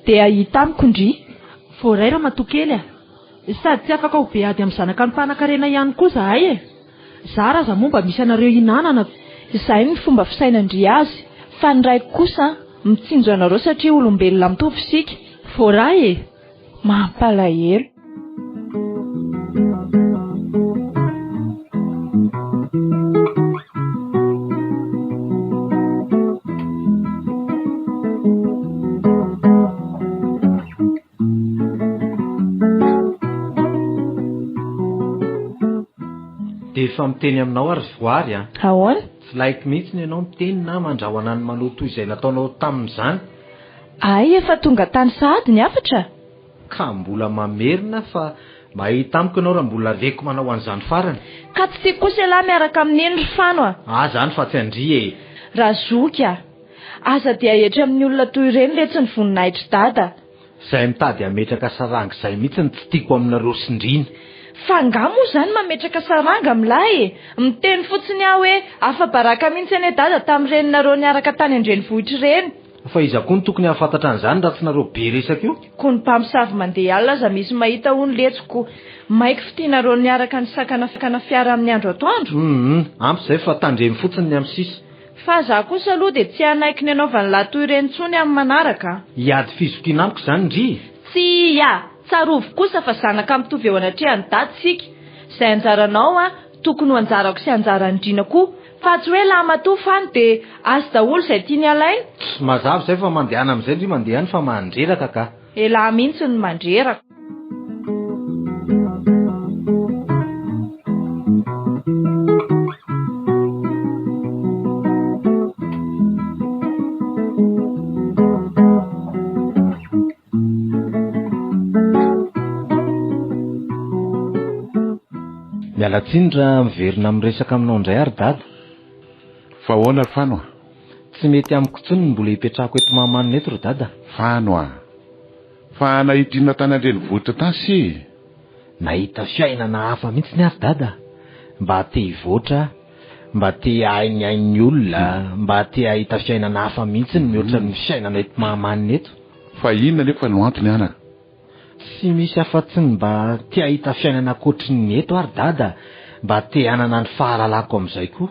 dia ahita amiko ndry.
Voaray raha matokely a. Sady tsy afaka ho beady amin'ny zanaka ny mpanan-karena ihany koa zahay e. Za raha momba misy anareo hinanana.
Izay ny fomba fisainandry azy. Fa ny raiko kosa mitsinjo anareo satria olombelona mitovy sika.
Voaray e.
Mampalahelo.
Dia efa miteny aminao ary voary a.
Ahoana?
Tsy laiko mihitsy ny ianao miteny na mandrahona ny manoto toy izay nataonao tamin'izany.
Ay, efa tonga tany sahady ny afatra.
Ka mbola mamerina fa mahita amiko ianao raha mbola reko manao an'izany farany.
Ka tsy tiako kosa lahy miaraka amin'iny ry Fano a.
Zany fa tsy andry e.
Raha zoky a. Aza dia ahetra amin'ny olona toy ireny letsy ny voninahitry dada.
Izay mitady hametraka saranga izay mihitsy ny tsy tiako aminareo sindrina.
Fa nga moa zany mametraka saranga milahy e. Miteny fotsiny aho hoe afa baraka mihitsy ane dada tamin'ireny nareo niaraka tany Andrenivohitra ireny.
Fa iza koa ny tokony hahafantatra an'izany raha tsy nareo be resaka io?
Ko ny mpamosavy mandeha alina aza misy mahita hono letsoko. Maiky fitianareo niaraka ny sakana fiara amin'ny andro atoandro.
Ampy izay fa tandremy fotsiny ny amin'ny sisa.
Fa za kosa aloha dia tsy hanaiky ny anaovany lahy toy ireny tsony amin'ny manaraka.
Hiady fizokiana amiko izany ndry.
Tsy tsarovo kosa fa zanaka mitovy eo anatrehany dady sika. Izay anjaranao tokony ho anjarako sy anjarandrina koa. Fa tsy hoe lahy matoa Fano dia azy daholo izay tiany alainy.
Mazava izay fa mandehana amin'izay ndry mandehany fa mandreraka ka.
Lahy mihitsy ny mandreraka.
Miala tsiny raha miverina miresaka aminao indray ary dada.
Fa ahoana ry Fano a?
Tsy mety amiko intsony ny mbola hipetrahako eto Mahamanina eto ry dada.
Fano a. Fa nahitina tany Andrenivohitra tany si.
nahita fiainana hafa mihitsy ny ary dada, mba te hivoatra, mba te hainyain'ny olona, mba te hahita fiainana hafa mihitsy ny mihoatra ny fiainana eto mahamanina eto.
Fa inona nefa no antony anaka?
Tsy misy afa-tsiny mba te hahita fiainana ankoatry ny eto ary dada, mba te hanana ny fahalalako amin'izay koa.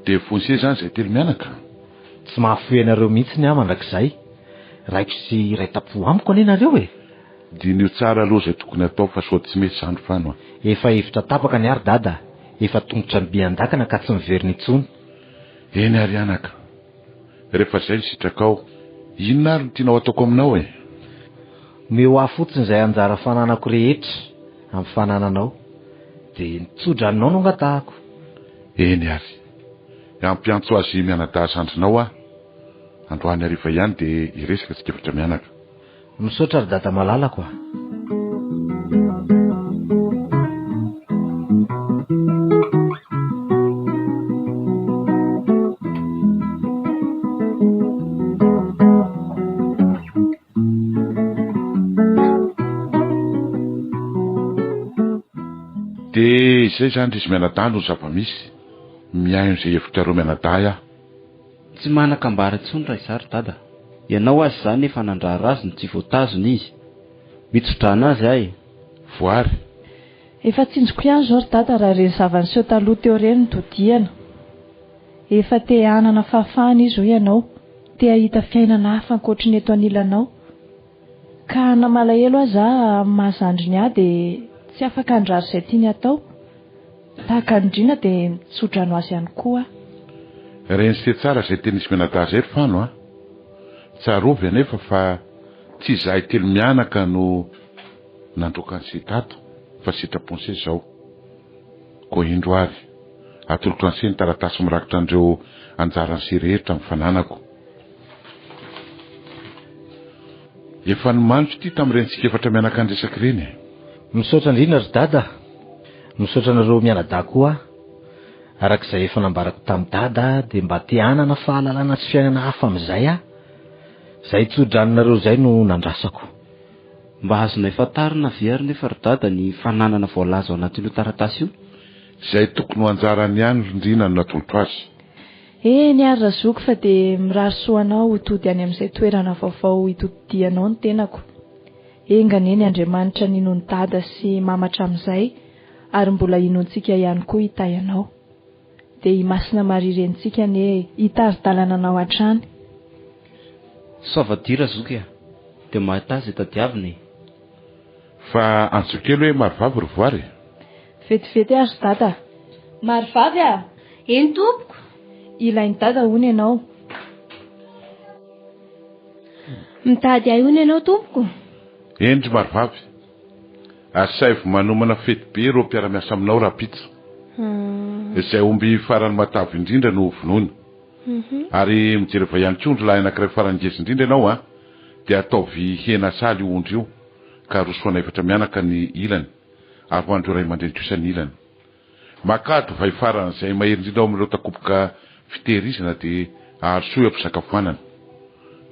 De fonse zany izay telo mianaka?
Tsy mahafoy anareo mihitsy ny mandrakizay. Raiko sy iray tapo amiko anenareo e.
Dinio tsara aloha izay tokony atao fa sody tsy mety zany fano.
Efa hevitra tapaka ny ary dada, efa tongotra ny biandakana ka tsy miverina intsony.
Eny ary anaka, rehefa izay ny sitrakao, inona ary no tianao ataoko aminao e?
Meo aho fotsiny izay anjara fananako rehetra amin'ny fanananao, dia nitsodranonao no angatahako.
Eny ary, ampiantso azy mianadahy-sandrinao aho. Androany hariva ihany dia iresaka tsika efatra mianaka.
Misaotra ary dada malalako aho.
Dia izay zany izy mianadahy no zava-misy. Miaino izay hevitrareo mianadahy aho.
Tsy manan-kambara intsony raha izary dada. Ianao azy zany efa nandrara azy ny tsy voatazony izy. Mitsodrana azy ahy.
Voary.
Efa tsinjoko ihany zao ry dada raha ireny zavaniseho taloha teo ireny no todiana. Efa te hanana fahafahana izy ho ianao, te hahita fiainana hafa ankoatry ny eto anilanao. Ka namalahelo aza amin'ny mahazandriny ahy dia tsy afaka handrary izay tiany atao. Tahaka andrina dia mitsodrano azy ihany koa.
Reny se tsara izay tenisy mianadahy izay ry fano a. Tsarovy anefa fa tsy izahay telo mianaka no nandroaka an'izay tato, fa sitraponse izao. Koa indro ary, atolotra an'se ny taratasy mirakitra andreo anjaran'se rehetra amin'ny fananako. Efa nomanitro ity tamin'ireny tsika efatra mianaka andresaka ireny.
Misaotra indrindra ry dada, misaotra anareo mianadahy koa. Arak'izay efa nambarako tamin'ny dada dia mba te hanana fahalalana sy fiainana hafa amin'izay aho. Izay tsodranonareo izay no nandrasako.
Mba azonay fantarina very nefa ry dada ny fananana voalaza ao anatin'io taratasy io.
Izay tokony ho anjarany ihany rindrina no natolotra azy.
Ny ary razoko fa dia mirary soanao hitody any amin'izay toerana vaovao hitodidianao ny tenako. Engany eny Andriamanitra ninony dada sy mamatra amin'izay, ary mbola inontsika ihany koa hitayanao. Dia himasina marirentsika ne hitari-dalana anao hatrany.
Saovadira zoky dia mahita azy tadiaviny.
Fa antsokelo hoe marivavy ry voary.
Vetivety ary dada. Marivavy a?
Eny tompoko.
Ilainy dada hono ianao.
Mitady ahy hono ianao tompoko.
Endry marivavy. Asaivo manomana fety be ireo mpiara-miasa aminao rapitsa. Izay omby farany matavy indrindra no vonoina. Ary mijereva ihany koa lahy anankiray farany ngeza indrindra ianao a, dia ataovy hena saly io ondry io, ka rosoana efatra mianaka ny ilany, ary ho andreo ray aman-dreny kosa ny ilany. Makado vai farany izay mahery indrindra ao amin'ireo takoboka fitehirizana dia aharosoa am-pisakafoanana.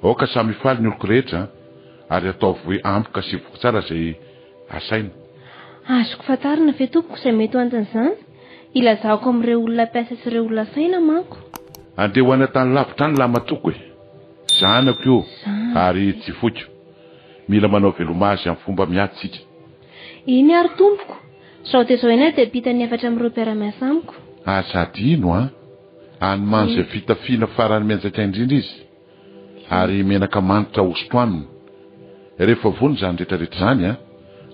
Aoka samy faly ny oloko rehetra, ary ataovy hoe ampoka sy voky tsara izay asaina.
Azoko fantarina ve tompoko izay mety ho anton'izany? Ilazako amin'ireo olona mpiasa sy ireo olona saina manko.
Andeha ho any tany lavitra any lamatoko e. Zanako io, ary tsy foiko. Mila manao velomazy amin'ny fomba miadsika.
Iny ary tompoko. Sao dia zao eny dia pita ny efatra amin'ireo mpiara-miasa amiko.
Sady ino a? Hanomano izay fitafiana farany mianjaka indrindra izy, ary menaka manitra hosotoanina. Rehefa vony zany rehetrarehetra zany a,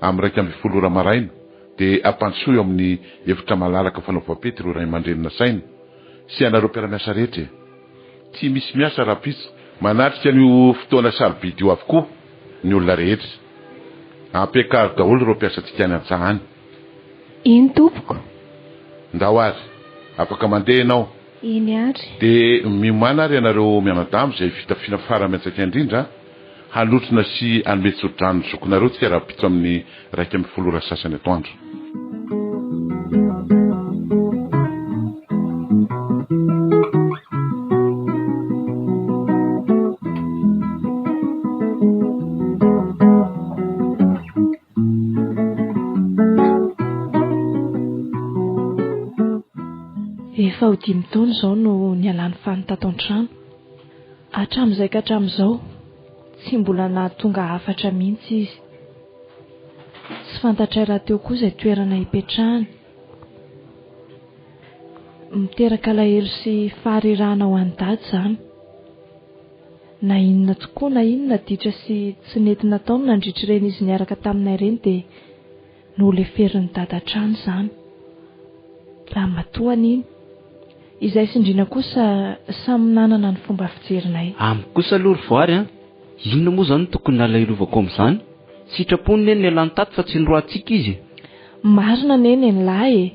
amin'ny 12 maraina, dia ampandrosoa eo amin'ny efitra malalaka fanaovam-pety ireo ray aman-drenina saina sy anareo mpiara-miasa rehetra. Tsy misy miasa rapitsa, manatrika n'io fotoana sarobidy io avokoa ny olona rehetra. Ampiakaro daholo ireo mpiasantsika any an-tsahany.
Iny tompoko.
Ndao ary, afaka mandeha ianao.
Iny ary.
Dia miomana ary ianareo mianadahy izay fitafiana fara-miantsaka indrindra, halotrona sy hanome tsodrano ny zokonareo tsika rapitsa amin'ny 12 sasany atoandro.
Efa ho 5 taona izao no nialany fanotato an-trano. Hatramin'izay ka hatramin'izao tsy mbola nahatonga hafatra mihitsy izy. Tsy fantatray raha teo koa izay toerana hipetrahany. Miteraka alahelo sy faharirahana ho an'ny dady izany. Na inona tokoa na inona ditra sy tsy nety nataony nandritra ireny izy niaraka taminay ireny dia noleferin'ny dada trano izany. Raha matoana iny. Izay sindriana kosa samy nanana ny fomba fijerinay.
Amiko kosa aloha ry voary inona moa izany tokony nalailovako amin'izany? Sitrapony ny alany tato fa tsy noroantsika izy.
Marina neny ny lahy e.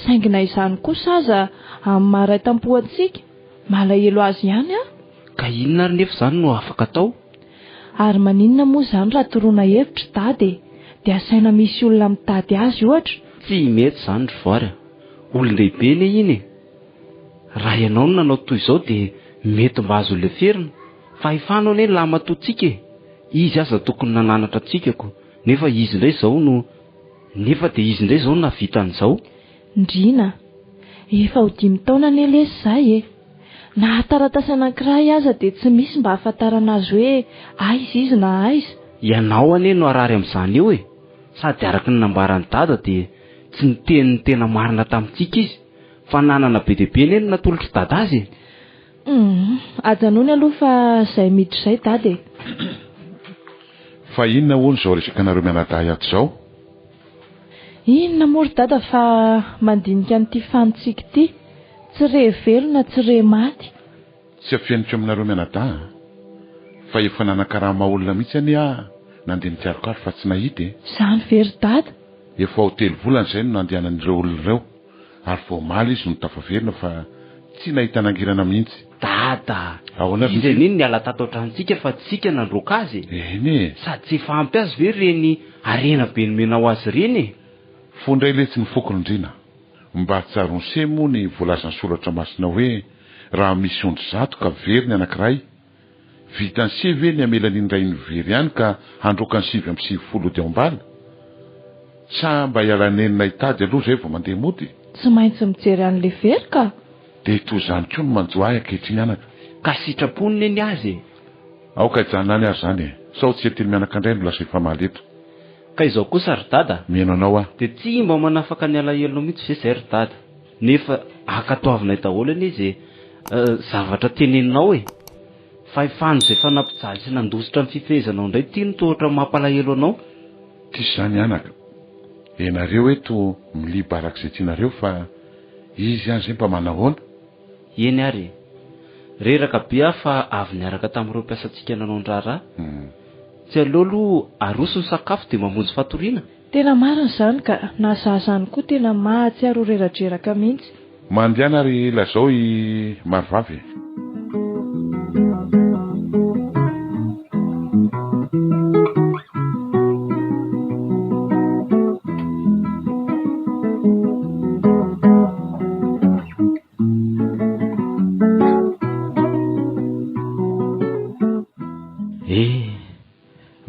Saingina izany kosa aza amin'ny maharaitam-po-antsika. Malahelo azy ihany
Ka inona ary nefa izany no afaka atao?
Ary maninona moa izany raha toroana hevitra dady dia asaina misy olona mitady azy ohatra.
Tsy mety izany ry voary. Olon-dehibe ne iny. Raha ianao no nanao toy izao dia mety mba azo leferina. Fa ifanao ne lamatotsika e. Izy aza tokony nananatra atsikako. Nefa dia izy indray izao navita an'izao.
Ndrina, efa ho 5 taona ne lesy izay e. Na taratasy anankiray aza dia tsy misy mba hahafantarana azy hoe aiza izy na aiza.
Ianao ane no arary amin'izany eo e. Sady araka ny nambarany dada dia tsy niteny tena marina tamintsika izy. Fa nanana be dia be ne no natolotry dada azy.
Ajanony aloha fa izay miditra izay dady.
Fa inona hono izao resaka nareo mianadahy ato izao?
Inona mory dada fa mandinika an'ity fanotsika ity. Tsy re velona, tsy re maty.
Tsy afianitra aminareo mianadahy. Fa efa nanan-karama olona mihitsy anie nandinikaro fa tsy nahita e.
Izany very dada.
Efa ho 3 volana izay no nandehanan'ireo olona ireo. Ary vao omaly izy no tafaverina fa tsy nahita nangirana mihitsy.
Dada, izay nini niala tato an-trantsika fa tsika nandroaka azy.
Eny e.
Sady tsy fampy azy ve reny arena be nomenao azy ireny e.
Fondray letsy ny fokonindrina. Mba tsaronsy moa ny voalazany soratra masina hoe raha misy ondry 100 ka very ny anankiray, vitany 7 ny amelan'iny ray ny very ihany ka handroaka ny 7 dia ambala. Sa mba hialanenina hitady aloha zay vao mandeha mody.
Tsy maintsy mijery an'le very ka.
Dia toy izany koa no manjohay ankehitriny anaka.
Ka sitraponiny eny azy.
Aoka hijanona azy izany e. Sao tsy etiny mianaka indray no lasa efa maleto.
Ka izao kosa ry dada.
Mihaino anao
dia tsy mba manafaka ny alahelo mihitsy ve izay ry dada. Nefa akatoavinay daholo anie izay zavatra teneninao e. Fa ifano izay fanampijaly sy nandositra ny fifehezanao indray ty no tohatra mampalahelo anao.
Tsisy izany anaka. Enareo eto milibaraka izay tianareo fa izy ihany izay mba manahoana.
Eny ary. Reraka be fa avy niaraka tamin'ireo mpiasantsika nanao ndrara. Tsy aleo aloha aroso ny sakafo dia mamonjy fatoriana.
Tena marina izany ka nazahazany koa tena mahatsiaro reratreraka mihitsy.
Mandiana ary lazao i marivavy.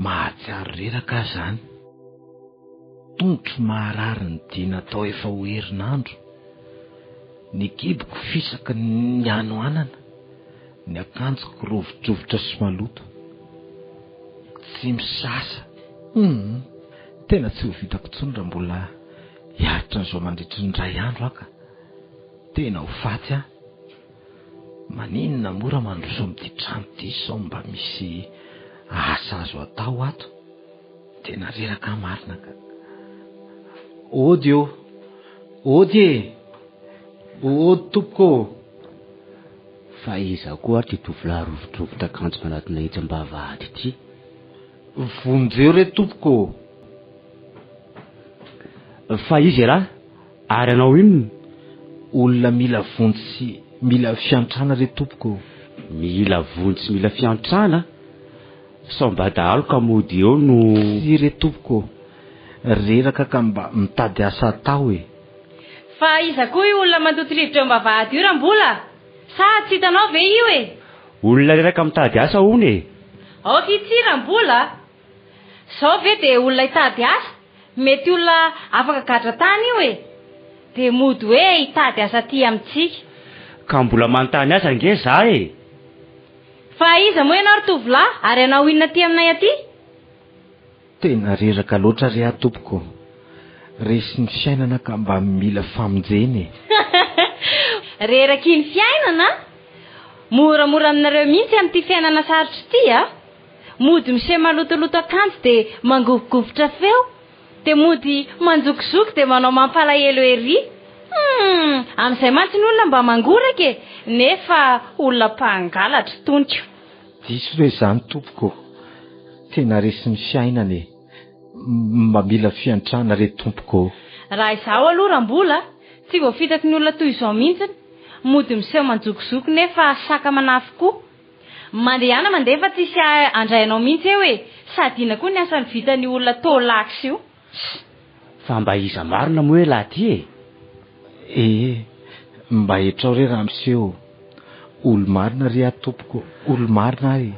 Mahatsiaro reraka zany. Tongotry maharary ny dina atao efa ho herinandro. Ny kiboko fisaka ny anoanana, ny akanjoko rovidrovitra sy maloto. Tsy misasa. Tena tsy ho vitako intsony raha mbola hiaritra n'izao mandritry ny 2 andro aka. Tena ho faty aho. Maninona mora mandroso amin'ity trano ity sao mba misy asa azo atao ato. Tena reraka marina ka. Ody ô. Ody e. Ody tompoko.
Fa iza koa ary ty tovolahy rovidrovitra akanjo manatina hitsam-bavahady ity.
Vonjeo re tompoko.
Fa izy raha ary anao inona?
Olona mila vonjy sy mila fiantrana re tompoko.
Mila vonjy sy mila fiantrana? Sambadalo ka mody eo no...
Si re tompoko. Reraka ka mba mitady asa atao e.
Fa iza koa io olona mandoto rivotra am-bavahady io rambola? Sa tsy hitanao ve io e?
Olona reraka mitady asa hono e.
Aoka itsy rambola. Sao ve dia olona hitady asa? Mety olona afaka gadra tany io e. dia mody hoe hitady asa ty amintsika.
Ka mbola manontany aza nge za e.
Fa iza moa ianao ry tovolahy ary anao inona ty aminay aty?
Tena reraka loatra ry ahy tompoko. Resy ny fiainana ka mba mila famonjeny.
Reraky ny fiainana? Moramora aminareo mihitsy amin'ity fiainana sarotra ity a. Mody miseho malotoloto akanjo dia mangovogovotra feo, dia mody manjokizoky dia manao mampalahelo ery. Amin'izay mantsy ny olona mba mangoraka e, nefa olona mpangalatra toniko.
Diso hoe izany tompoko. Tena resy ny fiainana e. Mba mila fiantrana re tompoko.
Raha izao aloha rambola, tsy voafitaky ny olona toy izao mihitsy. Mody miseho manjokizoky nefa saka manafy. Mandehana mandefa tsisy andrainao mihitsy eo e, sady ina koa ny asany vitany olona tolaksa io.
Fa mba iza marina moa hoe laha ty e.
Mba hetrao re raha miseho. Olo marina ry ahy tompoko, olo marina e.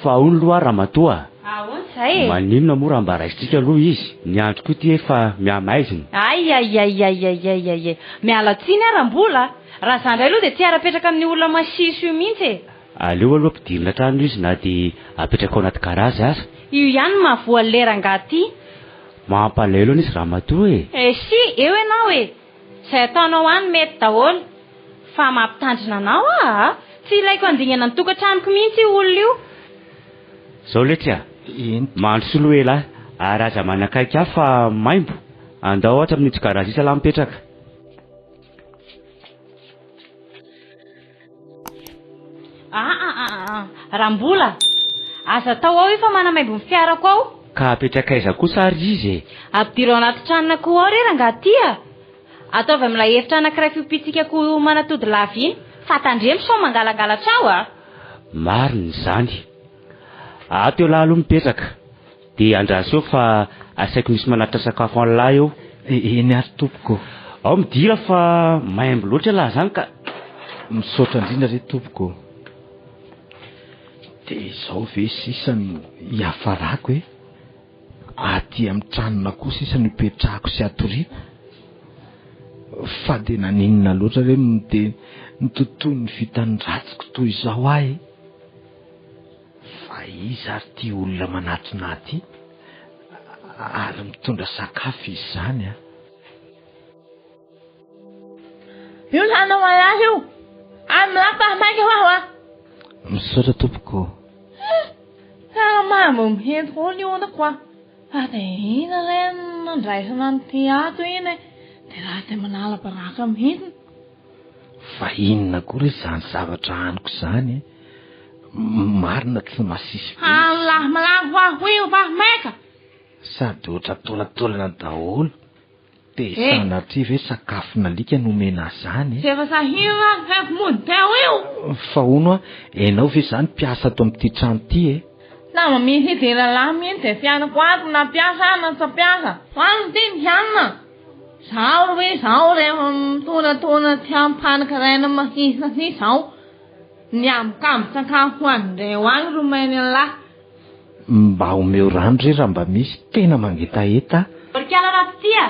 Fa olo loha ramatoa.
Ahoana izay e?
Maninona moa raha mba raisitsika aloha izy. Ny andro koa ty efa miamaizina.
Ay. Miala tsiny arambola. Raha izany indray aloha dia tsy ara-petraka amin'ny olona masiso io mihitsy e.
Aleo aloha ampidirina trano izy na dia apetraka ao anaty garazy aza.
Io ihany mahavoa leranga ty.
Mampalahelo izy ramatoa e.
Si, eo ianao e. Izay ataonao any mety daholo. Fa mampitandrina anao tsy ilaiko andingana ny tokantranoko mihitsy io olona io.
Zao letsy mandro soloela ary aza manakaiky aho fa maimbo. Andao ohatra amin'ity garazy isa laha mipetraka.
Rambola, aza tao ao io fa manamaimbo ny fiarako ao.
Ka apetraka aiza kosa ary izy e.
Ampidiro anaty tranonako ao re ranga ty a. Ataovy amin'ilay efitra anankiray fiopitsikako manatody lava iny. Fa tandremo sao mangalangalatra ao a.
Marina izany. Ato eo laha aloha mipetraka. Dia andraso fa asaiko misy manatitra sakafo an'lahy eo.
Eny ary tompoko.
Ao midira fa maimbo loatra laha zany ka
misaotra indrindra re tompoko. Dia izao ve sisa ny hiafarako e. Aty amin'ny tranona koa sisa ny hipetrahako sy atoriako. Fa dia naninona loatra re dia ny tontolo ny vitan'ny ratsiko toy izao ahy. Fa izy ary ty olona manatona ty ary mitondra sakafo izy zany a.
Io lanao malaza io. Amilapahamaika ho aho a.
Misaotra tompoko.
Tena mambo mihety foana io onako a. Fa dia ina re nandraisana nyty ato iny. Dia raha dia manala baraka mihitsy.
Fa inona koa re izany zavatra aniko izany e. Marina tsy masisy be.
Malaho aho io pahamaika.
Sady ohatra tolantolana daholo. Dia sanatria ve sakafo nalika nomena zany.
Efa sahina rehefa mody teo io.
Fa ono a, enao ve zany mpiasa ato amin'ity trano ty e.
Nama misy idera mihitsy dia fianako ato na piasa na tsy piasa. Hoany ty mianina. Zao rehefa mitonatona tsy ampanakaraina mahisy izao. Ny amkambo sakafo andreo any romainy an'lahy.
Mba omeo rano re raha mba misy tena mangetaeta.
Orikala raha ty a.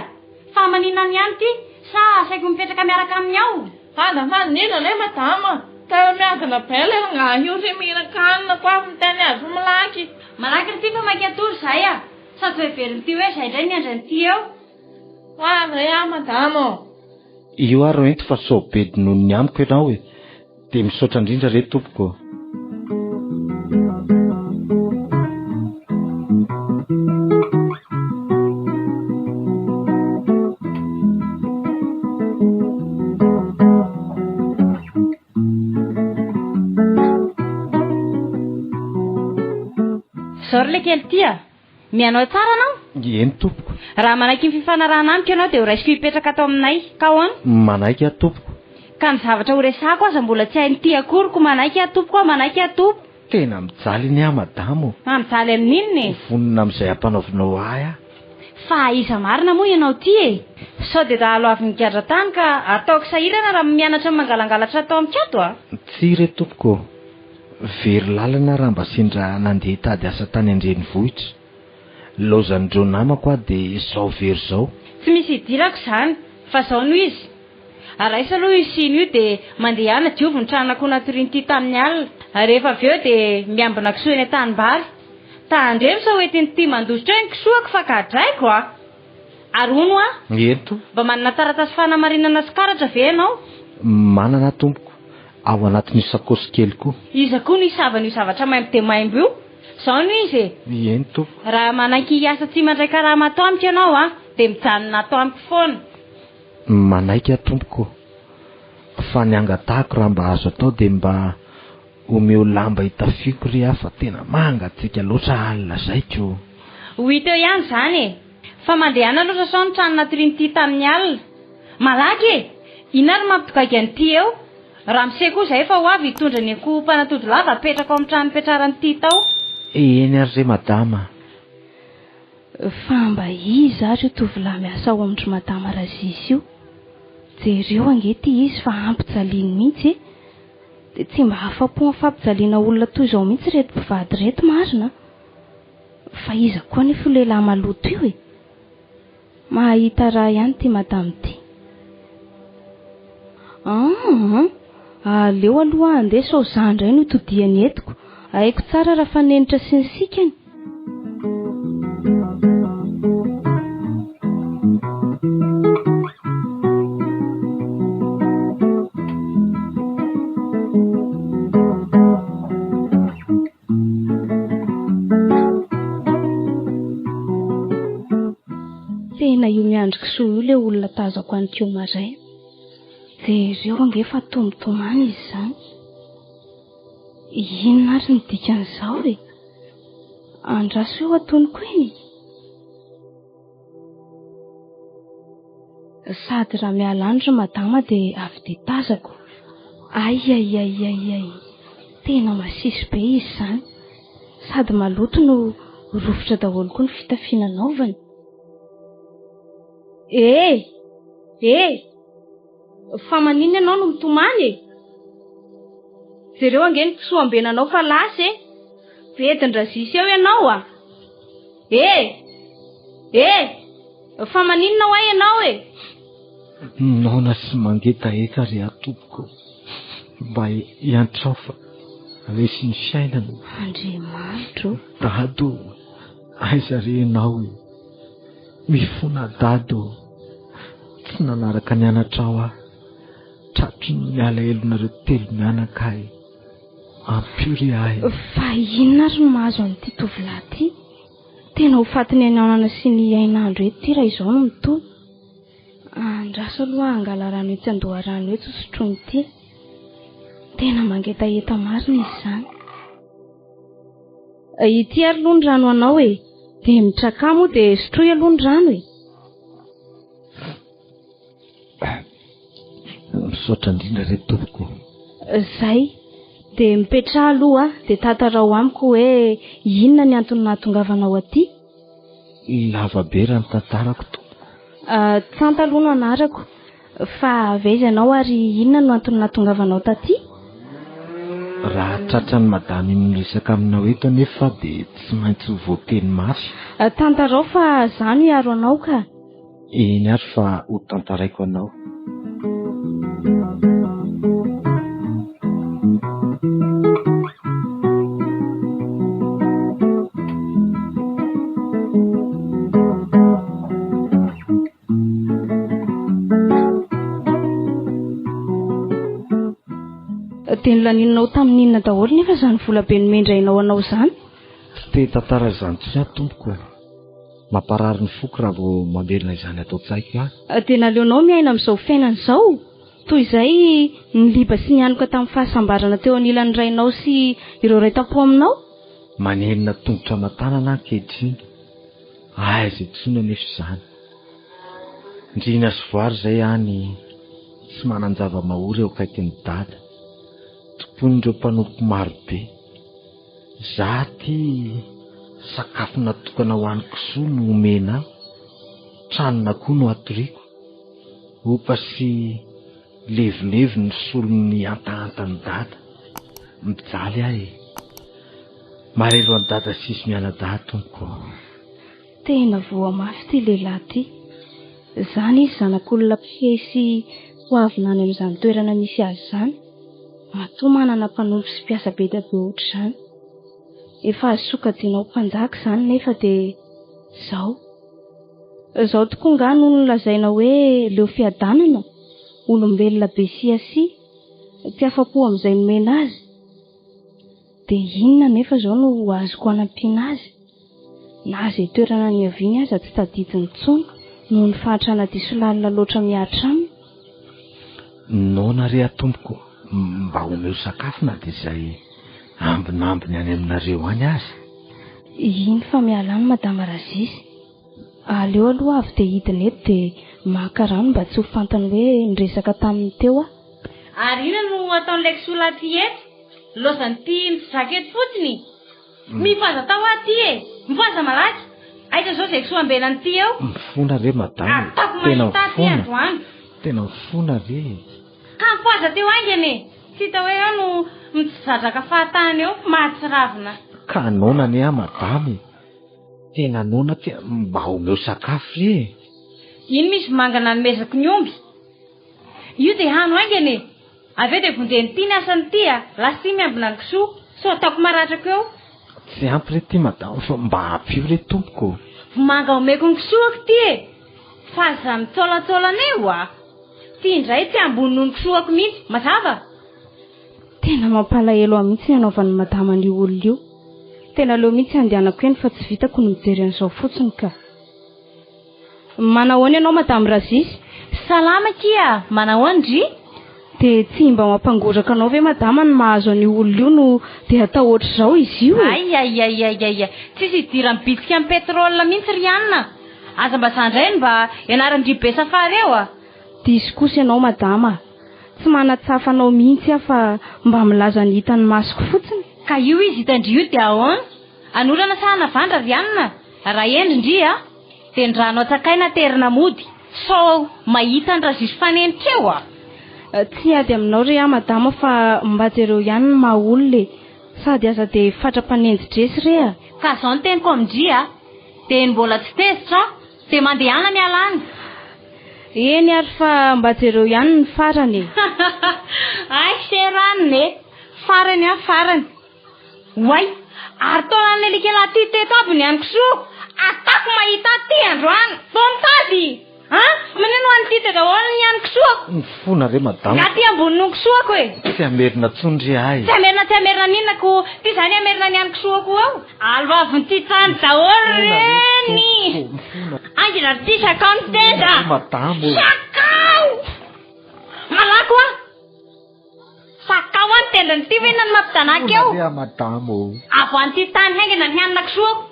Fa manina ny ihany ty, sa asaiko mipetraka miaraka amin'ny ao.
Fa nina le madama. Tena miadana bela nga io sy mihina-kanina koa miteny azy malaky.
Malaky ry ty fa mainka atory izay a. Sady hoe veriny ty hoe izay indray ny andriny ty eo.
Hoavy madama.
Io ary ento fa soabedy noho ny amiko ianao e. Dia misaotra indrindra re tompoko.
Zao ry le kely ty a. Mianao tsara anao?
Eny tompoko.
Raha manaiky ny fifanarahana amiko ianao dia ho raisiko hipetraka atao aminay. Ka ahoana?
Manaiky ahy tompoko.
Ka ny zavatra ho resako aza mbola tsy hainy ty akoriko manaiky ahy tompoko manaiky ahy tompo.
Tena mijaly ny ahy madamo.
Mijaly amin'inona e?
Vonona amin'izay ampanaovinao ahy a.
Fa iza marina moa ianao ty e. Sao dia dahalo avy nigadra tany ka ataoko sahirana raha mianatra mangalangalatra atao amikato a.
Tsy re tompoko. Very lalana raha mba sendra nandeha hitady asa tany an-drenivohitra. Laozan'ireo namako a dia izao very izao.
Tsy misy idirako izany. fa zao no izy araisa aloha isiny io dia mandeha ana diovy ny tranako natorinyity tamin'ny alina rehefa avy eo dia miambina kisoa eny an-tanimbary tandremo sa hoentin'ity mandositra eo ny kisoako fa kadraiko ary ono
eto
mba manana taratasy fanamarinana sy karatra ve ianao
manana tompoko ao anatin'io sakosy kely koa
iza koa no isavan'io zavatra maimbo dia maimbo io zao no izy
eny tompoko
raha mananky asa tsy mandraika raha matoamiko ianao dia mijanona atoamiko foana
manaika tompoko fa ny angatahako raha mba azo atao dia mba omeo lamba hitafiako ry afa tena mangatsika loatra alina zaiko
hoita eo ihany izany fa mandehana loatra sao ny trano natorinyity tamin'ny alina malaky ina ary mampitogaga an'ity eo raha mise koa izay fa ho avy hitondra ny akoho mpanatody lava apetraka ao amin'ny trano petraran'ity tao
eny ary re madama
fa mba izy ary io tovolahy miasa ao amin'ndry madama Razisy io jereo angety izy fa ampijaliany mihitsy dia tsy mba afa-po ny fampijaliana olona toy izao mihitsy reto mpivady reto marina fa iza koa nefa lehilahy maloto io mahita raha ihany ty madama ty aleo aloha andeha sao zandray no itodiany etiko haiko tsara raha fanenitra sy ny sikany tena io miandroko soa io le olona tazako an'keo maray jereo ange fa tombotomany izy izany inona ary ny dikan'izao andraso eo atoniko eny sady raha mialandro madama dia avy dia tazako ay tena masisy be izy izany sady maloto no rofotra daholo koa ny fitafiana naovany fa manina ianao no mitomany jereo angeny kisoambenanao fa lasy vedin-Razisy eo ianao fa maninona ho ay ianao
naona sy mangeta eka ry atopoko mba hiantrao fa resy ny fiainana
Andriamanitro
dado aiza re ianao mifona dado tsy nanaraka nianatra ao tratry ny miala elonareo telo mianaka ampio ry ahy
fa inona ary no mahazo an'ity tovolahy ty tena ho fatiny ananana sy ny ainandro eto ty raha izao no mitony andraso aloha angala rano etsy andoha rano etsy sotroiny ity tena mangetaeta marina izy izany ity ary aloha ny rano anao dia mitrakamo dia sotroy aloha ny rano
misaotra indrindra re tompoko
zay dia mipetraha aloha dia tantarao amiko hoe inona ny antony nahatongavanao aty
lava be raha ny tantarako tompoko
tsanta aloha no anarako fa avaizanao ary inona no antony nahatongavanao taty
raha tratra ny madamy miresaka aminao eto nefa dia tsy maintsy voateny mafy
tantarao fa zany hiaro anao ka
eny ary fa ho tantaraiko anao
teny laninonao tamin'inona daholo nefa izany volabe nomendrainao anao izany
tsy te tantara izany tsiny tompoko mamparary ny foko raha vao mamelona izany atao tsaiko
dia naleonao miaina amin'izao fiainana izao toy izay ny liba sy ny anoka tamin'ny fahasambarana teo anilan'ny rainao sy ireo ray tampo aminao
manelina tongotra matanana ankehitriny aiza intsony anefa izany ndrina sy voary izay hany sy manan-java mahory eo akaikin'ny dada topon'ireo mpanompo marobe za ty sakafo natokana ho any kisoa no omena tranona koa no atoriako opa sy levilevi ny solony antahantany dada mijaly ahy marelo any dada sisy mianadaha tompoko
tena voa mafy ty lehilahy ty
Zany izy zanak'olona mpiesy ho avy nany amin'izany toerana misy azy izany. Matoa manana mpanompo sy mpiasa be dia be ohatr'izany. Efa azo sokajiana ho mpanjaka izany nefa dia Izao tokoa nga no nolazaina hoe leo fiadanana, olombelona be siasi, tsy afa-po amin'izay nomena azy. Dia inona nefa izao no azoko hanampiana azy? Na izay toerana ny aviany aza tsy tadidiny intsony noho ny fahatrana diso lalina loatra miaritra aminy.
Naona re atompoko mba omeo sakafo na dia izay ambinambiny any aminareo any azy.
Iny fa miala any Madama Razisy. Aleo aloha avy dia hidina eto dia maka rano mba tsy ho fantany hoe niresaka taminy teo aho.
Ary ina no ataon'ilay kisoa ty eto? Lozany ty mizaka eto fotsiny. Mifaza tao aty mifaza malaky. Aika zao izay kisoa ambelany ty eo.
Mifona re madama.
Atako mahita ty androany.
Tena mifona re.
Ka mifaza teo aingany. Tsy hita hoe eo no mizadraka fahatany eo mahatsiravina.
Ka nona ne madama. Tena nona mba omeo sakafo re.
Iny misy mangana nomezako ny omby. Io dia hano aingany. Aveo dia vondeny ty ny asany ty lasa ty miambina ny kisoa. So ataoko maratrako eo.
Tsy ampy re ty madama fa mba apio re tompoko.
Manga omeko ny kisoako ty fa za mitsolatsolana eo Ty indray tsy ambony noho ny kisoako mihitsy. Mazava?
Tena mampalahelo ahy mihitsy ny anaovan'ny madama ny olona io. Tena leo mihitsy andehanako eny fa tsy vitako ny mijery an'izao fotsiny ka. Manahoana ianao Madama Razisy?
Salama kia, manahoana dry?
Dia tsy mba mampangoraka anao ve madama ny mahazo an'io olona io no dia atao ohatr'izao izy io
Ai. Tsisy idirany bitika amin'ny pétrole mihitsy rianina. Aza mba zandray mba ianaran-dry be safary eo
Diso kosa ianao madama. Tsy manatsafanao mihitsy aho fa mba milaza ny hitany masoko fotsiny.
Ka io izy hitandry io dia ahoana? Anorana sa navandra rianina? Raha endrindry dia ndrano atsakaina terina mody. So mahita ny Razisy fanenitra eo
Tsy ady aminao re madama fa mba jereo ihany ny mahaolona sady aza dia fatra-panenjidresy re
Ka zao ny teniko amindry dia mbola tsy tezitra dia mandehana miala any.
Eny ary fa mba jereo ihany ny farany
Ay seraniny farany Way, ary taonan'ny elikela ty teto aby ny any kisoa. Atako mahita ty androany. Tontady maneno any ty teto daholo ny any kisoako.
Mifona re madama.
Nga ty ambony noho kisoako
Tsy amerina tsondry ahy.
Tsy amerina ninako. Ty zany amerina ny any kisoako ao. Alvaviny ty tany daholo reny. Angina ty sakao ny teza.
Madama.
Sakao. Malako Sakao any tendany ty ve nany mampitanaka eo.
Madama.
Avo any ty tany haingana ny hanina kisoako.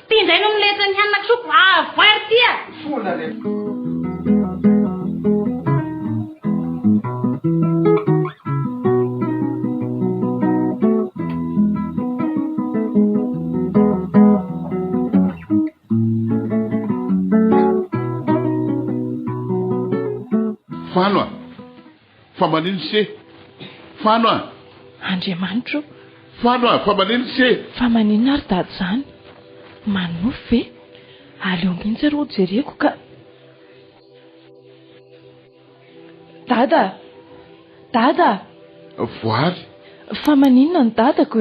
Ty indray no mileta ny hanina kisoako. Vary ty
Fona re.
Fano fa manino se? Fano
Andriamanitro.
Fano fa manino se?
Fa maninona ary dady zany? Manofo ve? Aleo mihitsy ro jereko ka. Dada.
Voary.
Fa maninona ny dadako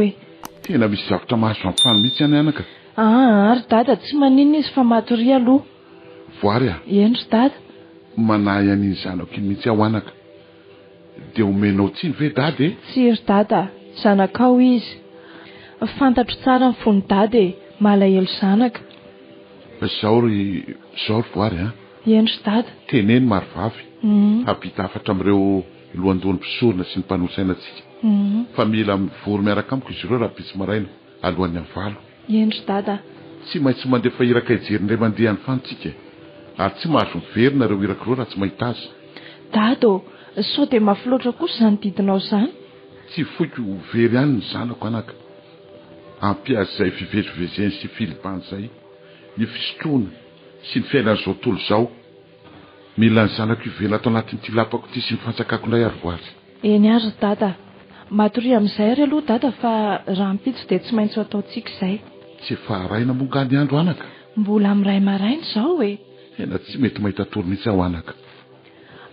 Tena misy zavatra mahazo amfano mihitsy any anaka.
Ary dada tsy maninona izy fa matoria aloha.
Voary
Endry dada.
Manahy an'iny zanako iny mihitsy aho anaka. Dia omenao tsiny ve dady
Tsiry dada, zanakao izy. Fantatro tsara ny fony dady malahelo zanaka.
Zao ry voary
Endry dada.
teneny marivavy. Hampita hafatra amin'ireo lohandony mpisorona sy ny mpanosaina antsika. Fa mila mivory miaraka amiko izy ireo raha pitsy maraina alohan'ny avalo.
Endry dada.
Tsy maintsy mandefa iraka ijerin'ilay mandeha ny fantsika. Ary tsy mahazo miverina ireo iraka ireo raha tsy mahita azy.
Dado, sao dia mafy loatra kosa izany didinao izany?
Tsy foiko very ihany ny zanako anaka. Ampiazy izay fivezivezeny sy filibany izay, ny fisotroana sy ny fiainan'izao tontolo izao. Mila ny zanako ivela ato anatin'ity lapako ity sy ny fantsakako indray ary voary.
Eny ary dada. Matory amin'izay ary aloha dada fa raha mpitso dia tsy maintsy ataontsika izay.
Tsy efa araina monga ny andro anaka.
Mbola amin'ny ray maraina izao
Tena tsy mety mahita tory mihitsy aho anaka.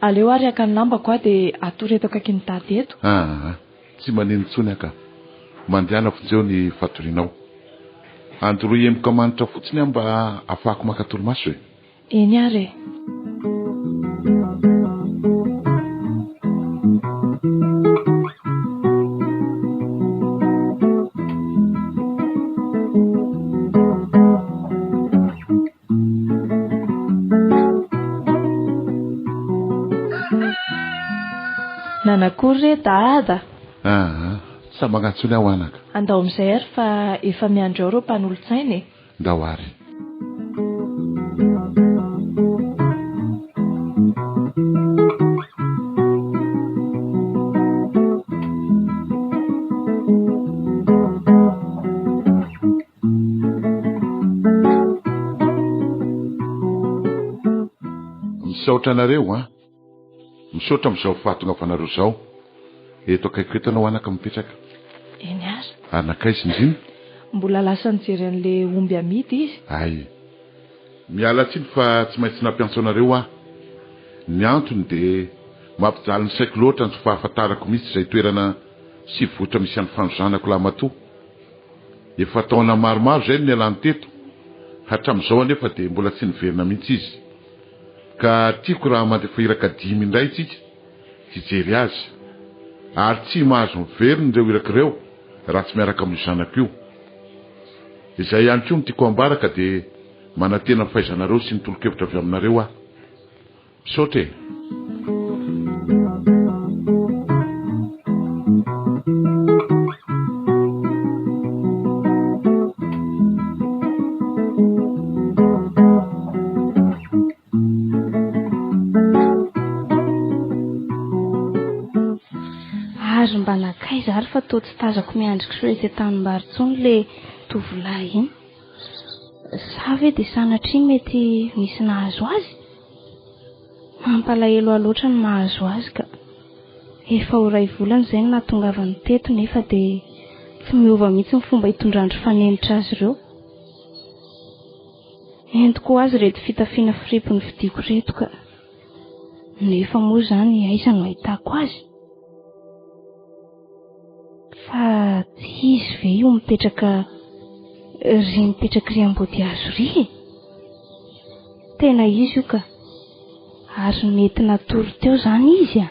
Aleo ary aka ny lamba koa dia atoreto akaiky ny tady eto.
Tsy manino tsony aka. Mandiana fonjeo ny fatorianao. Andro emoka manitra fotsiny aho mba afahako maka torimaso e.
Eny ary. Nanakory re dada?
Sa magnantsony aho anaka.
Andao amin'izay ary fa efa miandro ao reo mpanolotsaina e.
Ndao ary. Misaotra anareo misaotra amin'izao fahatonga fanareo zao. Eto akaiky eto anao anaka mipetraka.
Eny ary.
Anakaizy indrina.
Mbola lasa nijery an'le omby amidy izy.
Ay. Miala tsiny fa tsy maintsy nampiantso anareo aho. Ny antony dia mampijaly ny saiko loatra ny fahafantarako mihitsy izay toerana sy votra misy an'ny fanozanako lamatoa. Efa taona maromaro izay no nialany teto. Hatramin'izao anefa dia mbola tsy niverina mihitsy izy. Ka tiako raha mandefa iraka 10 indray tsika hijery azy. Ary tsy mahazo miverina ireo irak'ireo raha tsy miaraka amin'ny zanako io. Izay ihany koa no tiako ambaraka dia manantena ny fahaizanareo sy ny tolo-kevitra avy aminareo aho. Misaotra e.
Mba nakaiza ary fa toa tsy tazako miandrika soety tanimbary tsony le tovolahy iny. Sa ve dia sanatria mety misy nahazo azy? Mampalahelo aloatra ny mahazo azy ka efa ho ray volana izay no nahatongavany teto nefa dia tsy miova mihitsy ny fomba hitondrandro fanenitra azy ireo. Entiko azy reto fitafiana firipo ny vidiko reto ka nefa moa izany aiza no ahitako azy. Fa tsy izy ve io mipetraka ry ambody azo ry? Tena izy io ka ary mety natory teo izany izy a.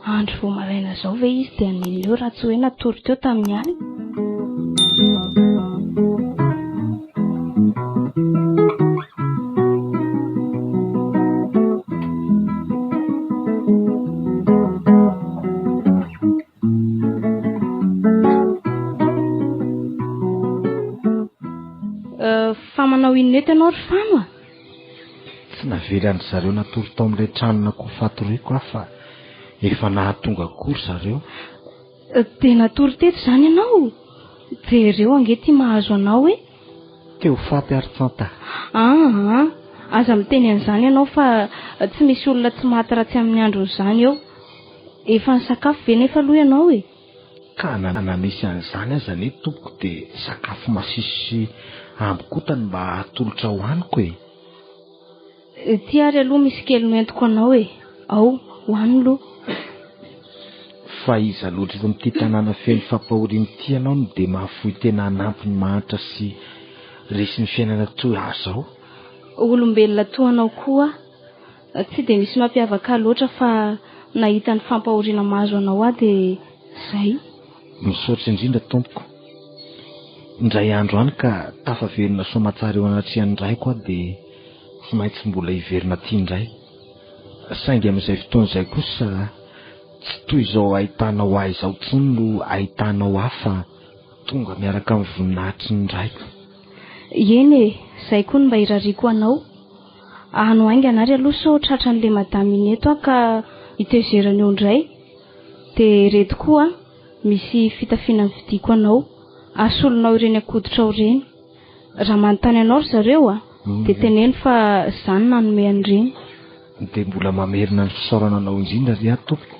Andro vao maraina izao ve izy dia ninona eo raha tsy hoe natory teo tamin'ny alina? Fa manao inona eto ianao ry fano a?
Tsy navelan'ny zareo natory tao amin'ilay tranonako fatoriako aho fa efa nahatonga kory zareo.
Dia natory teto izany ianao? Dia ireo angety mahazo anao e?
Teo faty ary tsanta.
Aza miteny an'izany ianao fa tsy misy olona tsy maty ratsy amin'ny andron'izany eo. Efa nisakafo ve nefa aloha ianao e?
Ka misy an'izany aza ny tompoko dia sakafo masisy ambokotany mba atolotra hoaniko e.
Ty ary aloha misy kely noentiko anao e. Ao, hoany aloha.
Fa iza loatra eto amin'ity tanàna feno fampahoriana ity ianao no dia mahafoy tena hanampy ny mahantra sy resy ny fiainana toy aho izao.
Olombelona toa anao koa. Tsy dia misy mampiavaka loatra fa nahita ny fampahoriana mahazo anao aho dia izay.
Misaotra indrindra tompoko. Indray andro any ka tafaverina soamatsara eo anatrehan'ny raiko aho dia tsy maintsy mbola hiverina tia indray. Saingy amin'izay fotoana izay kosa tsy toy izao ahitanao ahy izao tsony no ahitanao ahy fa tonga miaraka amin'ny voninahitry ny raiko.
Eny e, izay koa no mba hirariako anao. Ano aingana ary aloha sao tratran'ilay madama iny eto ka hitezerana eo indray. Dia reto koa misy fitafiana vidiko anao. Asolonao ireny akoditra ao ireny. Raha manontany anao ry zareo dia teneno fa izany nanome an'ireny.
Dia mbola mamerina ny fisaorana anao indrindra ry ahy tompoko.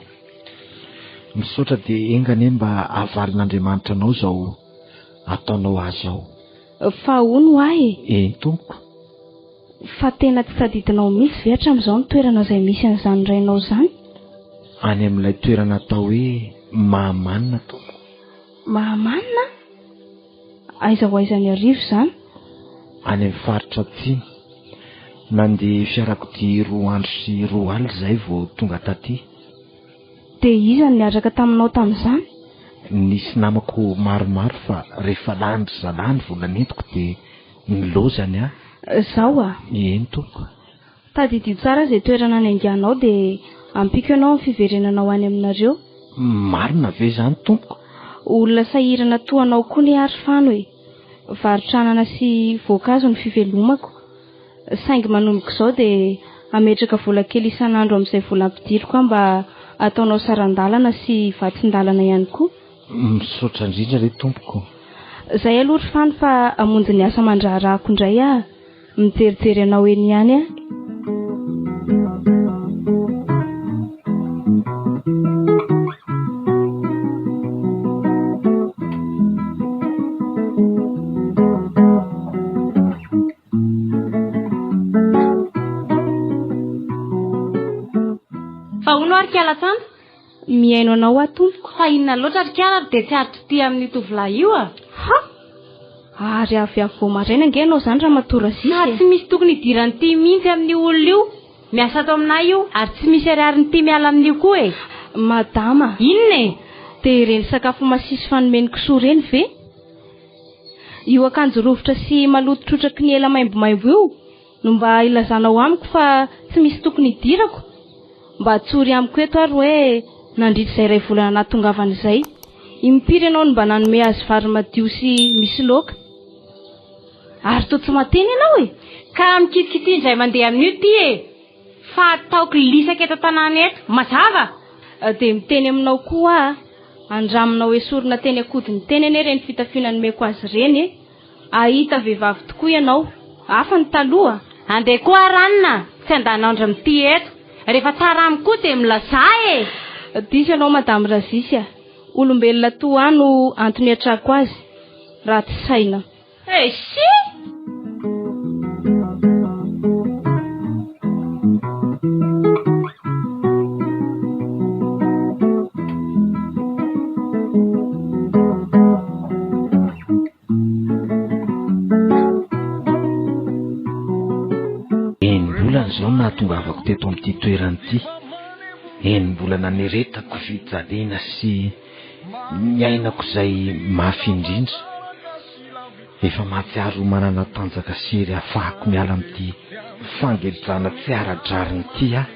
Misaotra dia engane mba avalin'Andriamanitra anao izao ataonao azy ao.
Fa hono ahy e.
Tompoko.
Fa tena tsy tadidinao mihitsy ve hatramin'izao ny toerana izay misy an'izany rainao izany?
Any amin'ilay toerana atao hoe Mahamanina tompo.
Mahamanina? Aiza ho aiza ny arivo izany?
Any amin'ny faritra Atsimo. Nandeha fiarakodia 2 andro sy 2 alina izay vao tonga taty.
Dia iza no niaraka taminao tamin'izany?
Nisy namako maromaro fa rehefa lany zalany vola nentiko dia nilozany aho.
Izao a?
Eny tompo.
Tadidio tsara izay toerana nianganao dia ampiko ianao amin'ny fiverenanao any aminareo.
Marina ve izany tompo?
Olona sahirana toanao koa ny ary fano e. Varitranana sy voankazo ny fivelomako. Saingy manomboka izao dia ametraka vola kely isan'andro amin'izay vola ampidiriko mba ataonao sarandalana sy vatsin-dalana ihany koa.
Misaotra indrindra re tompoko.
Izay aloha ry fano fa hamonjy ny asa mandraharahako indray aho. Mijerijery anao eny ihany a.
Fa hono Arikala tsanda?
Miaino anao a tompoko.
Fa inona loatra Arikala dia tsy haritra ty amin'ny tovolahy io a?
Ha! Ary avy vao maraina ange ianao izany raha matora sisy.
Tsy misy tokony hidirany ty mihitsy amin'ny olona io. Miasa ato aminay io ary tsy misy ariary ty miala amin'io koa e.
Madama.
Inona e?
Dia ireny sakafo masisy fanomeny kisoa ireny ve? Io akanjo rovitra sy maloto trotraky ny ela maimbomaimbo io no mba ilazanao amiko fa tsy misy tokony hidirako. Mba tsory amiko eto ary hoe nandritra izay iray volana nahatongavana izay. Impiry ianao no mba nanome azy vary madio sy misy laoka. Ary toa tsy mateny ianao e.
Ka mikitikity indray mandeha amin'io ty e. Fa ataoko lisaka eto tanàna eto. Mazava?
Dia miteny aminao koa andraminao hoe sorona teny akodiny teny ane ireny fitafiana nomeko azy ireny e. Ahita vehivavy tokoa ianao. Hafa ny taloha.
Andeha koa ranona. Tsy andanandra amin'ity eto. Rehefa tsara amiko koa dia milazay e.
Diso ianao Madame Razisia. Olombelona toa no antony atrako azy. Raha tsy saina.
Si!
Enimbolana izao nahatongavako teto amin'ity toerana ity. Enimbolana neretako fijaliana sy miainako izay mafy indrindra. Efa mahatsiaro manana tanjaka sery ahafahako miala amin'ity fangelajana tsy ara-drariny ity aho.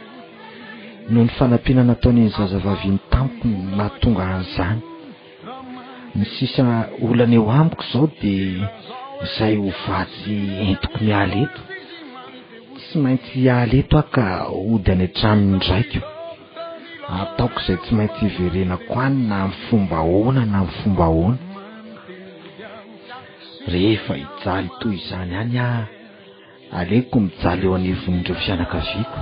Noho ny fanampiana nataony ny zazavavy ny tamiko nahatonga an'izany. Ny sisa olana eo amiko izao dia izay ho vatsy entiko miala eto. Tsy maintsy hiala eto aho ka hody any an-tranony ndraiky. Ataoko izay tsy maintsy hiverenako any na amin'ny fomba ahoana na amin'ny fomba ahoana. Rehefa hijaly toy izany any aho, aleoko mijaly eo anivon'ireo fianakaviako.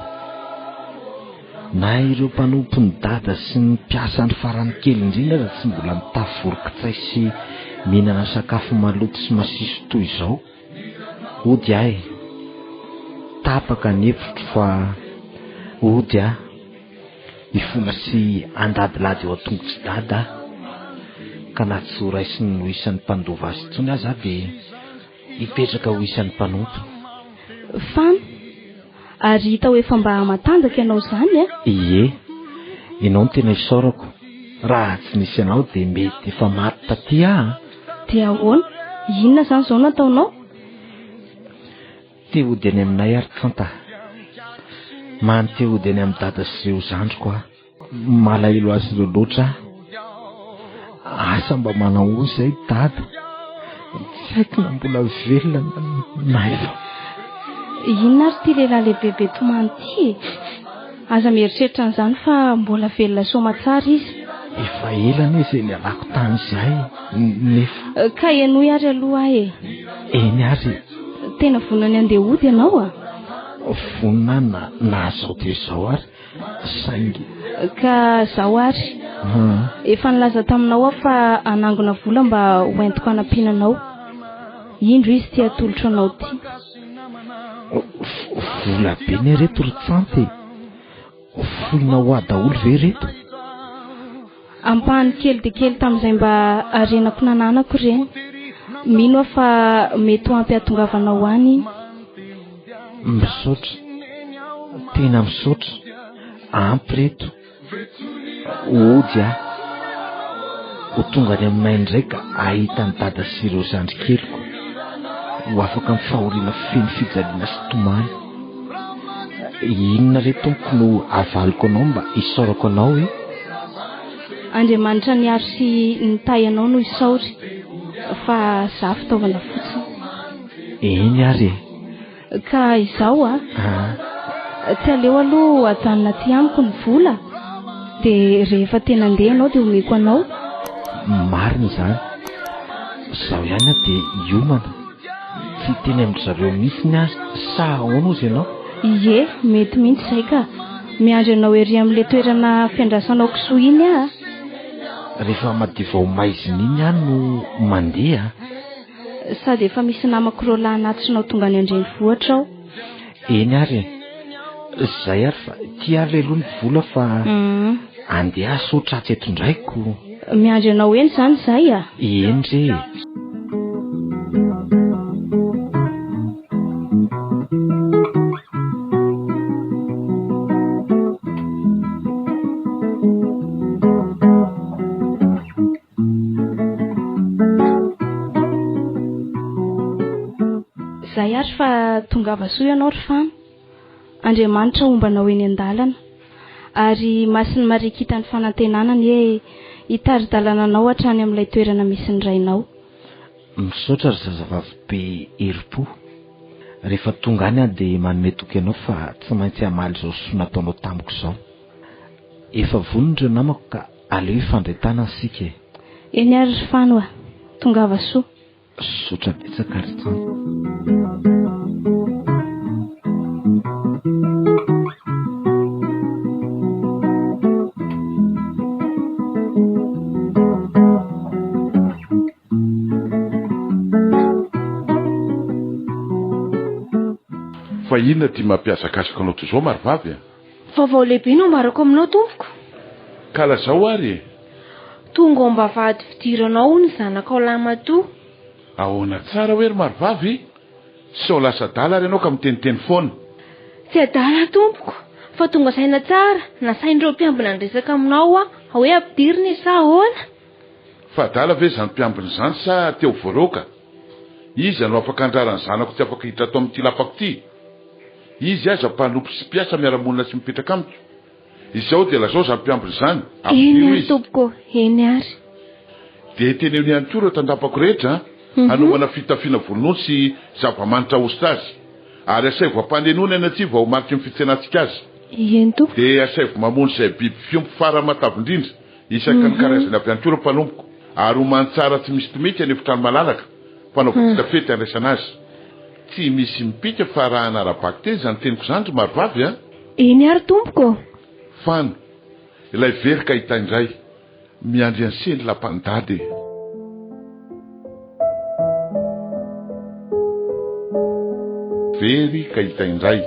Na ireo mpanompo ny dada sy ny mpiasa ny farany kely indrindra raha tsy mbola mitafy voronkitsay sy mihinana sakafo maloto sy masiso toy izao. Hody ahy, tapaka ny hevitro fa hody ahy hifona sy andadilady eo an-tongotsy dada ka na tsy ho raisiny ho isan'ny mpandova azy intsony aza dia hipetraka ho isan'ny mpanompo.
Fano, ary hita hoe efa mba matanjaka ianao izany a?
Ie, ianao no tena isaorako. Raha tsy nisy ianao dia mety efa maty taty aho.
Dia ahoana? Inona izany izao nataonao?
Te hody any aminay ary kanta. Mante hody any amin'ny dada sy ireo zandriko aho. Malahelo azy ireo loatra aho. Asa mba manao izay dada. Tsy haiko na mbola velona na efa.
Inona ary ty lehilahy lehibe tomany ty? Aza mieritreritra an'izany fa mbola velona soamantsara izy.
Efa elana izay nialako tany izay nefa.
Ka enoy ary aloha ahy e.
Eny ary.
Tena vonany andeha hody ianao a?
Vonana na zao dia zao ary. Saingy.
Ka zao ary. Efa nilaza taminao aho fa anangona vola mba hoentiko hanampiananao. Indro izy ty atolotra anao ty.
Vola be ne reto ry tsanty, folona ho a daholo ve reto?
Ampahany kely dia kely tamin'izay mba arenako nananako ireny. Mino aho fa mety ho ampy ahatongavana ho any iny.
Misaotra, tena misaotra, ampy reto. Ody aho, ho tonga any aminay indray ka ahita ny dada sy ireo zandrikeliko ho afaka mifahoriana feno fijaliana sy tomany. Inona re tompoko no avaliko anao mba isaorako anao e?
Andriamanitra niaro sy nitay anao no isaory, fa za fitaovana fotsiny.
Eny ary
Ka izao tsy aleo aloha ajanona ty amiko ny vola, dia rehefa tena andeha anao dia omeko anao.
marina izany. Zaho ihany dia hiomana, tsy teny amin'ny zareo mihitsy azy sa ahoana ozy ianao?
Ie, mety mihitsy izay ka. Miandry anao ery amin'ilay toerana fiandrasanao kisoa iny aho.
Rehefa madivao maizina iny ihany no mandeha.
Sady efa misy namako roa lahy anatitrinao tonga any andrenivohitra aho.
Eny ary, izay ary fa tia ary lay aloha ny vola fa andeha asotra atsy eto indraiko.
Miandry anao eny izany izay a?
Eny re.
Zay ary fa tongava soa ianao ry fano. Andriamanitra ombanao eny an-dalana, ary masiny marikita ny fanantenanany hoe hitari-dalana anao hatrany amin'ilay toerana misy ny rainao.
Misaotra ry zazavavy be herim-po. Rehefa tonga any aho dia manome toky anao fa tsy maintsy hamaly izao soa nataonao tamiko izao. Efa vonona ireo namako ka aleo ifandretana isika.
Eny ary ry fano a, tongava soa.
Sotra betsaka ry tsano.
Fa inona ty mampiasakasaka anao toy izao marivavy a?
Vaovao lehibe no ambarako aminao tompoko.
Ka lazao ary e?
Tonga ao mba vady fidiranao ny zanakao lamatoa.
Ahoana tsara hoe ry marivavy? Sao lasa dala ary ianao ka miteniteny foana.
Tsy adala tompoko, fa tonga saina tsara, nasain'ireo mpiambina nresaka aminao hoe ampidiriny sa ahoana?
Fa dala ve zany mpiambina izany sa teo voaroka? Izy anao afaka andrarany zanako tsy afaka hiditra atao amin'ity lapako ity. Izy aza mpanompo sy mpiasa miara-monina sy mipetraka amiko. Izao dia lazao zany mpiambina izany.
Eny ary tompoko, eny ary.
Dia teneo ihany koa ireo tandapako rehetra hanomana fitafiana vonono sy zava-manitra ostazy. Ary asaivo ampandenona eny atsy vao mariky ny fitsenantsika azy.
Eny tompoko.
Dia asaivo mamono izay biby fiompo fara matavy indrindra isaka ny karazany avy ihany koa ireo mpanompoko. Ary homany tsara tsy misy tomika any efitrano malalaka fanaovana fitafety andraisana azy. Tsy misy mipika fa raha anara-baky teny izany teniko izany ry marivavy a.
Eny ary tompoko.
Fano, ilay very ka hita indray, miandry anseny lampandady. Very ka hita indray.